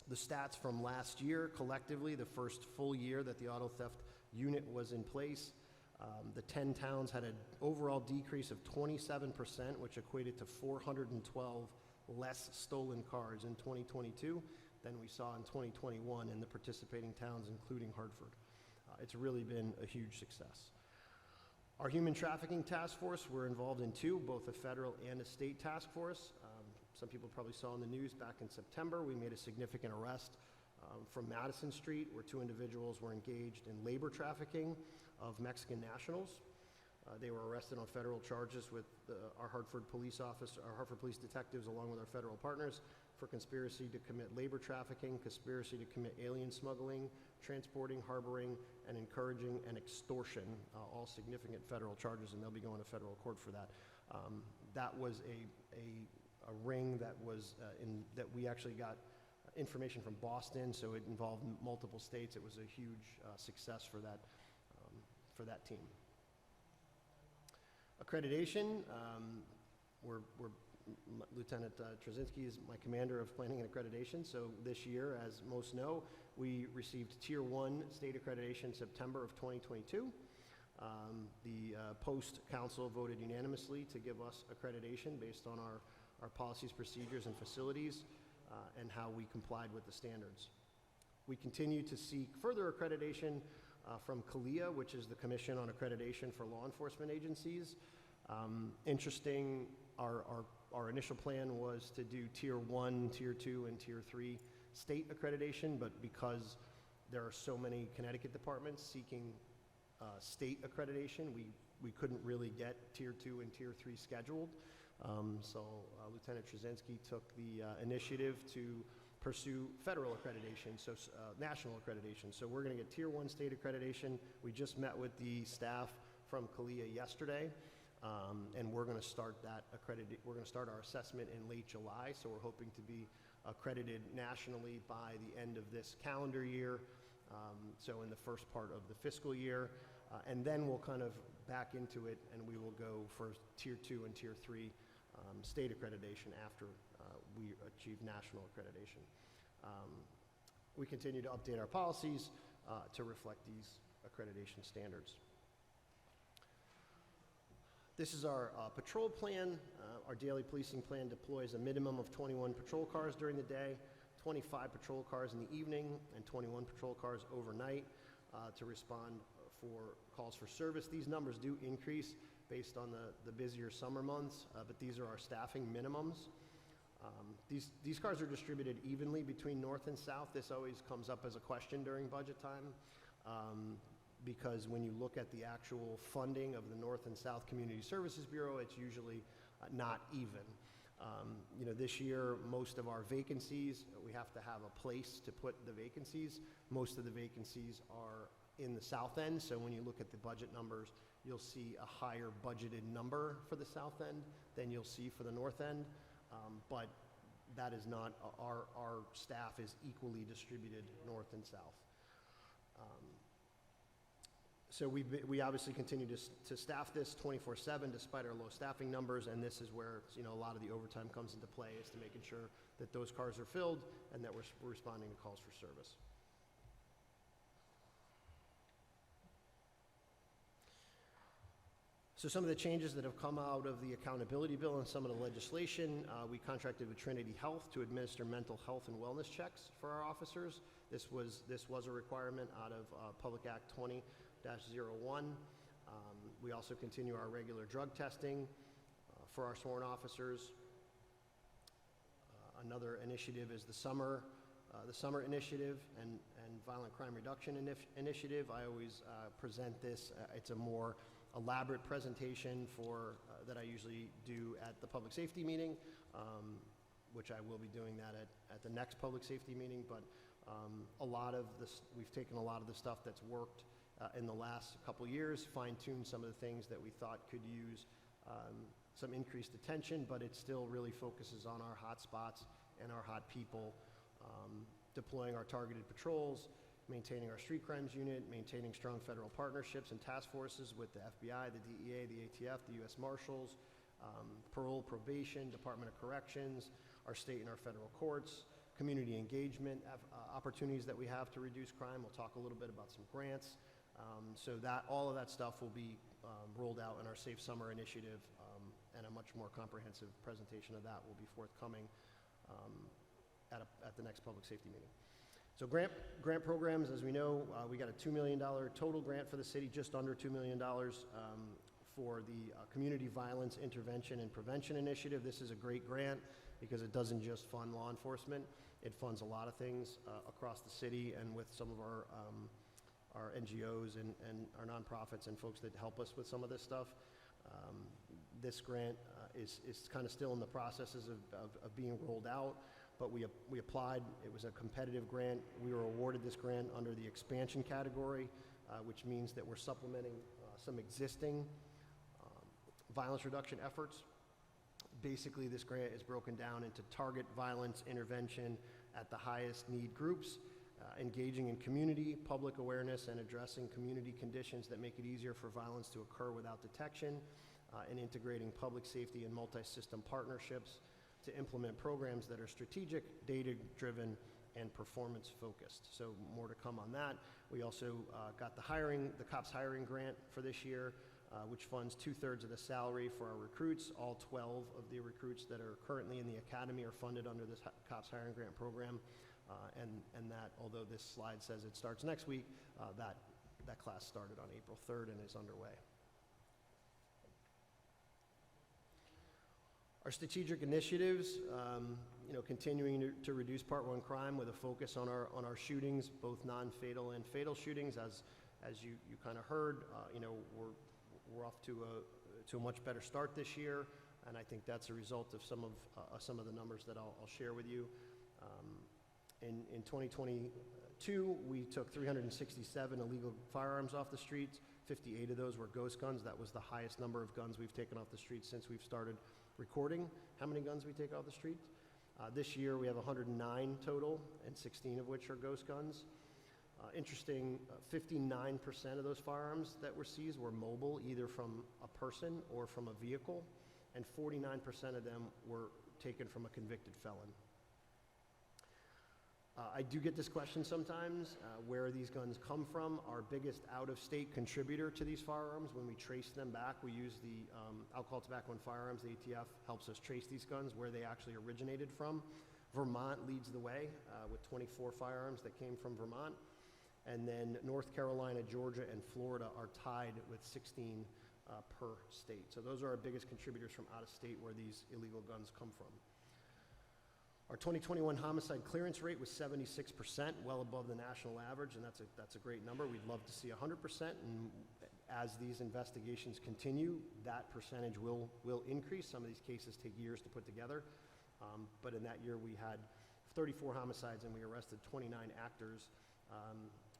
The stats from last year, collectively, the first full year that the auto theft unit was in place, the 10 towns had an overall decrease of 27%, which equated to 412 less stolen cars in 2022 than we saw in 2021 in the participating towns, including Hartford. It's really been a huge success. Our human trafficking task force, we're involved in two, both a federal and a state task force. Some people probably saw in the news back in September, we made a significant arrest from Madison Street, where two individuals were engaged in labor trafficking of Mexican nationals. They were arrested on federal charges with our Hartford police detectives, along with our federal partners, for conspiracy to commit labor trafficking, conspiracy to commit alien smuggling, transporting, harboring, and encouraging, and extortion, all significant federal charges, and they'll be going to federal court for that. That was a ring that was that we actually got information from Boston, so it involved multiple states. It was a huge success for that team. Accreditation, Lieutenant Trzynski is my commander of planning and accreditation. So this year, as most know, we received Tier 1 state accreditation September of 2022. The Post Council voted unanimously to give us accreditation based on our policies, procedures, and facilities, and how we complied with the standards. We continue to seek further accreditation from CALEA, which is the Commission on Accreditation for Law Enforcement Agencies. Interesting, our initial plan was to do Tier 1, Tier 2, and Tier 3 state accreditation, but because there are so many Connecticut departments seeking state accreditation, we couldn't really get Tier 2 and Tier 3 scheduled. So Lieutenant Trzynski took the initiative to pursue federal accreditation, so national accreditation. So we're going to get Tier 1 state accreditation. We just met with the staff from CALEA yesterday, and we're going to start we're going to start our assessment in late July. So we're hoping to be accredited nationally by the end of this calendar year. So in the first part of the fiscal year, and then we'll kind of back into it, and we will go for Tier 2 and Tier 3 state accreditation after we achieve national accreditation. We continue to update our policies to reflect these accreditation standards. This is our patrol plan. Our daily policing plan deploys a minimum of 21 patrol cars during the day, 25 patrol cars in the evening, and 21 patrol cars overnight to respond for calls for service. These numbers do increase based on the busier summer months, but these are our staffing minimums. These cars are distributed evenly between north and south. This always comes up as a question during budget time, because when you look at the actual funding of the North and South Community Services Bureau, it's usually not even. This year, most of our vacancies, we have to have a place to put the vacancies. Most of the vacancies are in the south end, so when you look at the budget numbers, you'll see a higher budgeted number for the south end than you'll see for the north end, but that is not, our staff is equally distributed north and south. So we obviously continue to staff this 24/7 despite our low staffing numbers, and this is where a lot of the overtime comes into play, is to making sure that those cars are filled and that we're responding to calls for service. So some of the changes that have come out of the accountability bill and some of the legislation, we contracted with Trinity Health to administer mental health and wellness checks for our officers. This was a requirement out of Public Act 20-01. We also continue our regular drug testing for our sworn officers. Another initiative is the summer initiative and violent crime reduction initiative. I always present this. It's a more elaborate presentation that I usually do at the public safety meeting, which I will be doing that at the next public safety meeting. But A lot of this, we've taken a lot of the stuff that's worked in the last couple years, fine-tuned some of the things that we thought could use some increased attention, but it still really focuses on our hot spots and our hot people, deploying our targeted patrols, maintaining our street crimes unit, maintaining strong federal partnerships and task forces with the FBI, the DEA, the ATF, the U.S. Marshals, parole, probation, Department of Corrections, our state and our federal courts, community engagement opportunities that we have to reduce crime. We'll talk a little bit about some grants. So that all of that stuff will be rolled out in our Safe Summer initiative, and a much more comprehensive presentation of that will be forthcoming at the next public safety meeting. So grant programs, as we know, we got a $2 million total grant for the city, just under $2 million for the Community Violence Intervention and Prevention Initiative. This is a great grant because it doesn't just fund law enforcement. It funds a lot of things across the city and with some of our NGOs and our nonprofits and folks that help us with some of this stuff. This grant is kind of still in the processes of being rolled out, but we applied. It was a competitive grant. We were awarded this grant under the expansion category, which means that we're supplementing some existing violence reduction efforts. Basically, this grant is broken down into target violence intervention at the highest need groups, engaging in community, public awareness, and addressing community conditions that make it easier for violence to occur without detection, and integrating public safety and multi-system partnerships to implement programs that are strategic, data-driven, and performance-focused. So more to come on that. We also got the COPS hiring grant for this year, which funds 2/3 of the salary for our recruits. All 12 of the recruits that are currently in the academy are funded under this COPS hiring grant program. And that, although this slide says it starts next week, that class started on April 3rd and is underway. Our strategic initiatives, continuing to reduce Part 1 crime with a focus on our shootings, both non-fatal and fatal shootings. As you kind of heard, we're off to a much better start this year, and I think that's a result of some of the numbers that I'll share with you. In 2022, we took 367 illegal firearms off the streets. 58 of those were ghost guns. That was the highest number of guns we've taken off the streets since we've started recording how many guns we take off the streets. This year, we have 109 total, and 16 of which are ghost guns. Interesting, 59% of those firearms that were seized were mobile, either from a person or from a vehicle, and 49% of them were taken from a convicted felon. I do get this question sometimes, where these guns come from. Our biggest out-of-state contributor to these firearms, when we trace them back, we use the Alcohol, Tobacco, and Firearms. The ATF helps us trace these guns, where they actually originated from. Vermont leads the way with 24 firearms that came from Vermont. And then North Carolina, Georgia, and Florida are tied with 16 per state. So those are our biggest contributors from out of state where these illegal guns come from. Our 2021 homicide clearance rate was 76%, well above the national average, and that's a great number. We'd love to see 100%, and as these investigations continue, that percentage will increase. Some of these cases take years to put together, but in that year we had 34 homicides and we arrested 29 actors,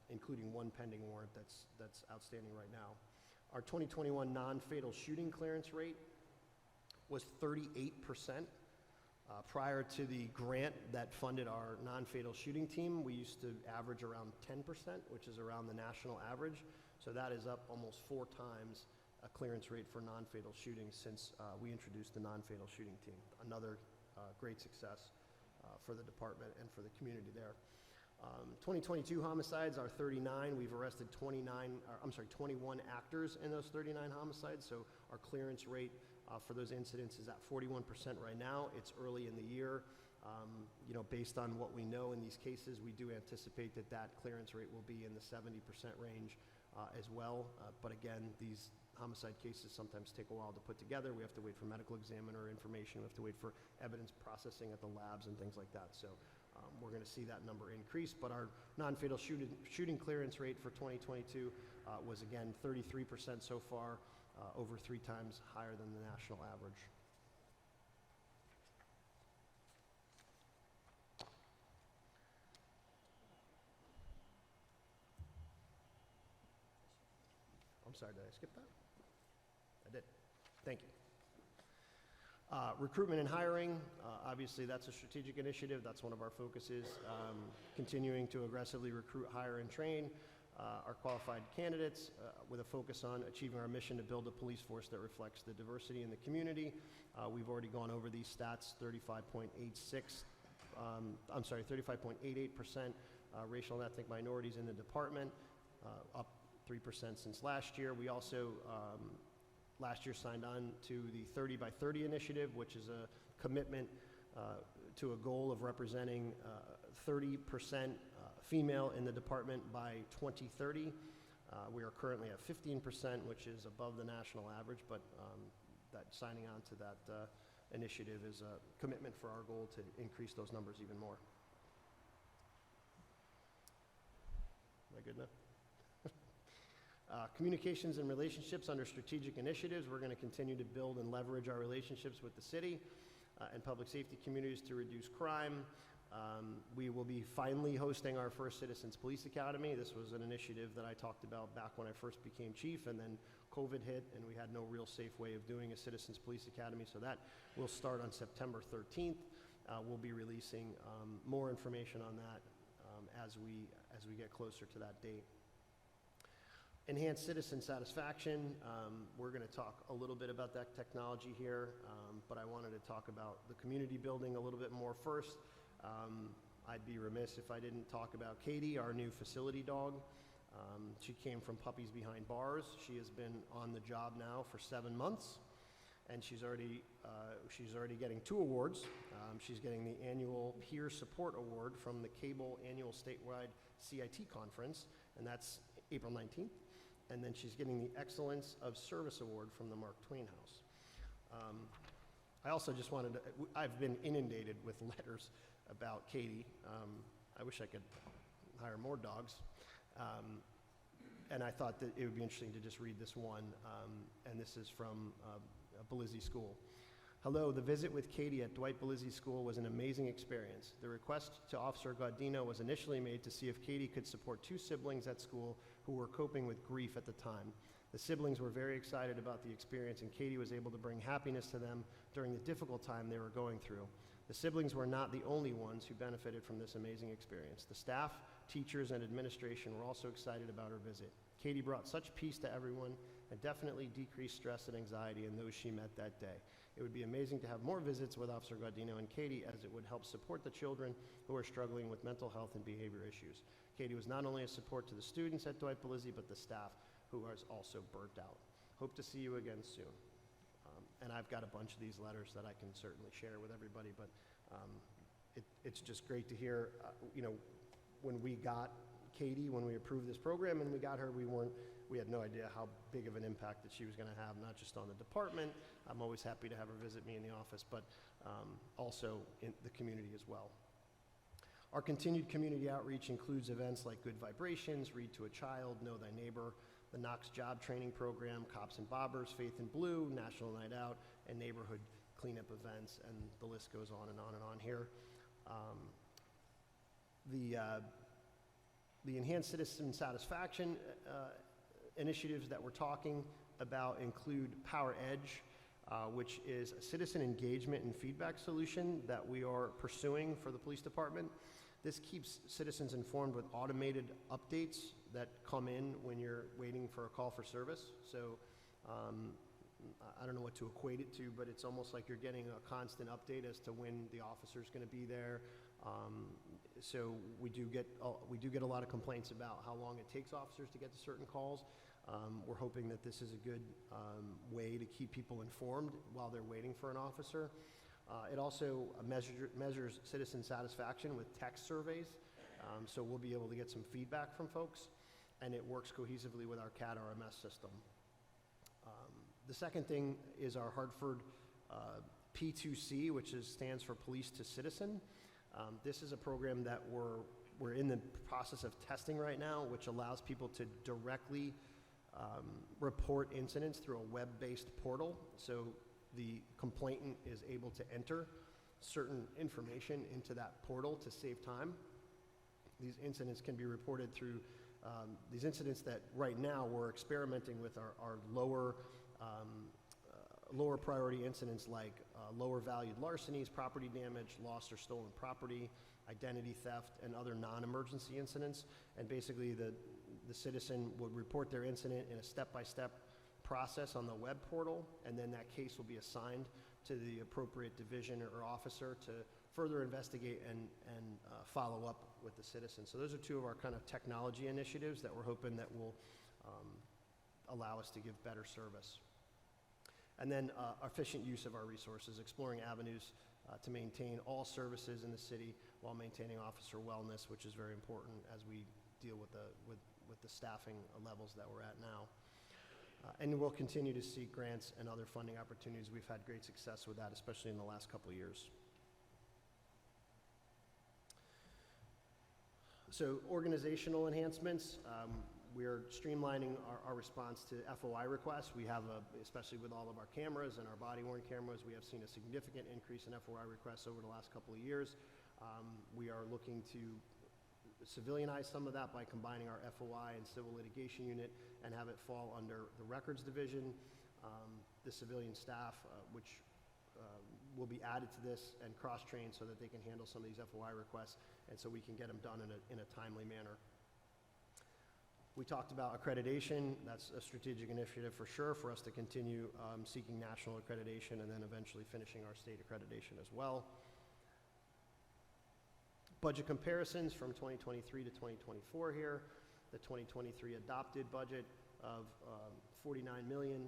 including one pending warrant that's outstanding right now. Our 2021 non-fatal shooting clearance rate was 38%. Prior to the grant that funded our non-fatal shooting team, we used to average around 10%, which is around the national average. So that is up almost 4 times a clearance rate for non-fatal shootings since we introduced the non-fatal shooting team. Another great success for the department and for the community there. 2022 homicides are 39. We've arrested 21 actors in those 39 homicides. So our clearance rate for those incidents is at 41% right now. It's early in the year. Based on what we know in these cases, we do anticipate that clearance rate will be in the 70% range as well. But again, these homicide cases sometimes take a while to put together. We have to wait for medical examiner information. We have to wait for evidence processing at the labs and things like that. So we're going to see that number increase. But our non-fatal shooting clearance rate for 2022 was, again, 33% so far, over 3 times higher than the national average. I'm sorry, did I skip that? I did. Thank you. Recruitment and hiring, obviously that's a strategic initiative. That's one of our focuses. Continuing to aggressively recruit, hire, and train our qualified candidates with a focus on achieving our mission to build a police force that reflects the diversity in the community. We've already gone over these stats, 35.88% racial and ethnic minorities in the department, up 3% since last year. We also last year signed on to the 30 by 30 initiative, which is a commitment to a goal of representing 30% female in the department by 2030. We are currently at 15%, which is above the national average, but that signing on to that initiative is a commitment for our goal to increase those numbers even more. Am I good now? Communications and relationships under strategic initiatives. We're going to continue to build and leverage our relationships with the city and public safety communities to reduce crime. We will be finally hosting our first Citizens Police Academy. This was an initiative that I talked about back when I first became chief, and then COVID hit, and we had no real safe way of doing a Citizens Police Academy, so that will start on September 13th. We'll be releasing more information on that as we get closer to that date. Enhanced citizen satisfaction. We're going to talk a little bit about that technology here, but I wanted to talk about the community building a little bit more first. I'd be remiss if I didn't talk about Katie, our new facility dog. She came from Puppies Behind Bars. She has been on the job now for 7 months, and she's already getting 2 awards. She's getting the annual Peer Support Award from the Cable Annual Statewide CIT Conference, and that's April 19th. And then she's getting the Excellence of Service Award from the Mark Twain House. I also just wanted to, I've been inundated with letters about Katie. I wish I could hire more dogs. And I thought that it would be interesting to just read this one, and this is from Belizzi School. Hello, the visit with Katie at Dwight Belizzi School was an amazing experience. The request to Officer Gaudino was initially made to see if Katie could support 2 siblings at school who were coping with grief at the time. The siblings were very excited about the experience, and Katie was able to bring happiness to them during the difficult time they were going through. The siblings were not the only ones who benefited from this amazing experience. The staff, teachers, and administration were also excited about her visit. Katie brought such peace to everyone and definitely decreased stress and anxiety in those she met that day. It would be amazing to have more visits with Officer Gaudino and Katie, as it would help support the children who are struggling with mental health and behavior issues. Katie was not only a support to the students at Dwight Belizzi, but the staff, who was also burnt out. Hope to see you again soon. And I've got a bunch of these letters that I can certainly share with everybody, but it's just great to hear, when we got Katie, when we approved this program and we got her, we had no idea how big of an impact that she was going to have, not just on the department. I'm always happy to have her visit me in the office, but also in the community as well. Our continued community outreach includes events like Good Vibrations, Read to a Child, Know Thy Neighbor, the Knox Job Training Program, Cops and Bobbers, Faith in Blue, National Night Out, and neighborhood cleanup events, and the list goes on and on and on here. The enhanced citizen satisfaction initiatives that we're talking about include Power Edge, which is a citizen engagement and feedback solution that we are pursuing for the police department. This keeps citizens informed with automated updates that come in when you're waiting for a call for service. So I don't know what to equate it to, but it's almost like you're getting a constant update as to when the officer's going to be there. So we do get a lot of complaints about how long it takes officers to get to certain calls. We're hoping that this is a good way to keep people informed while they're waiting for an officer. It also measures citizen satisfaction with text surveys, so we'll be able to get some feedback from folks, and it works cohesively with our CAD RMS system. The second thing is our Hartford P2C, which stands for Police to Citizen. This is a program that we're in the process of testing right now, which allows people to directly report incidents through a web-based portal. So the complainant is able to enter certain information into that portal to save time. These incidents can be reported through these incidents that right now we're experimenting with are lower, lower priority incidents like lower valued larcenies, property damage, lost or stolen property, identity theft, and other non-emergency incidents. And basically the citizen would report their incident in a step-by-step process on the web portal, and then that case will be assigned to the appropriate division or officer to further investigate and follow up with the citizen. So those are two of our kind of technology initiatives that we're hoping that will allow us to give better service. And then efficient use of our resources, exploring avenues to maintain all services in the city while maintaining officer wellness, which is very important as we deal with the staffing levels that we're at now. And we'll continue to seek grants and other funding opportunities. We've had great success with that, especially in the last couple of years. So organizational enhancements, we are streamlining our response to FOI requests. We have, especially with all of our cameras and our body-worn cameras, we have seen a significant increase in FOI requests over the last couple of years. We are looking to civilianize some of that by combining our FOI and civil litigation unit and have it fall under the records division. The civilian staff, which will be added to this and cross-trained so that they can handle some of these FOI requests and so we can get them done in a timely manner. We talked about accreditation. That's a strategic initiative for sure for us to continue seeking national accreditation and then eventually finishing our state accreditation as well. Budget comparisons from 2023 to 2024 here. The 2023 adopted budget of $49 million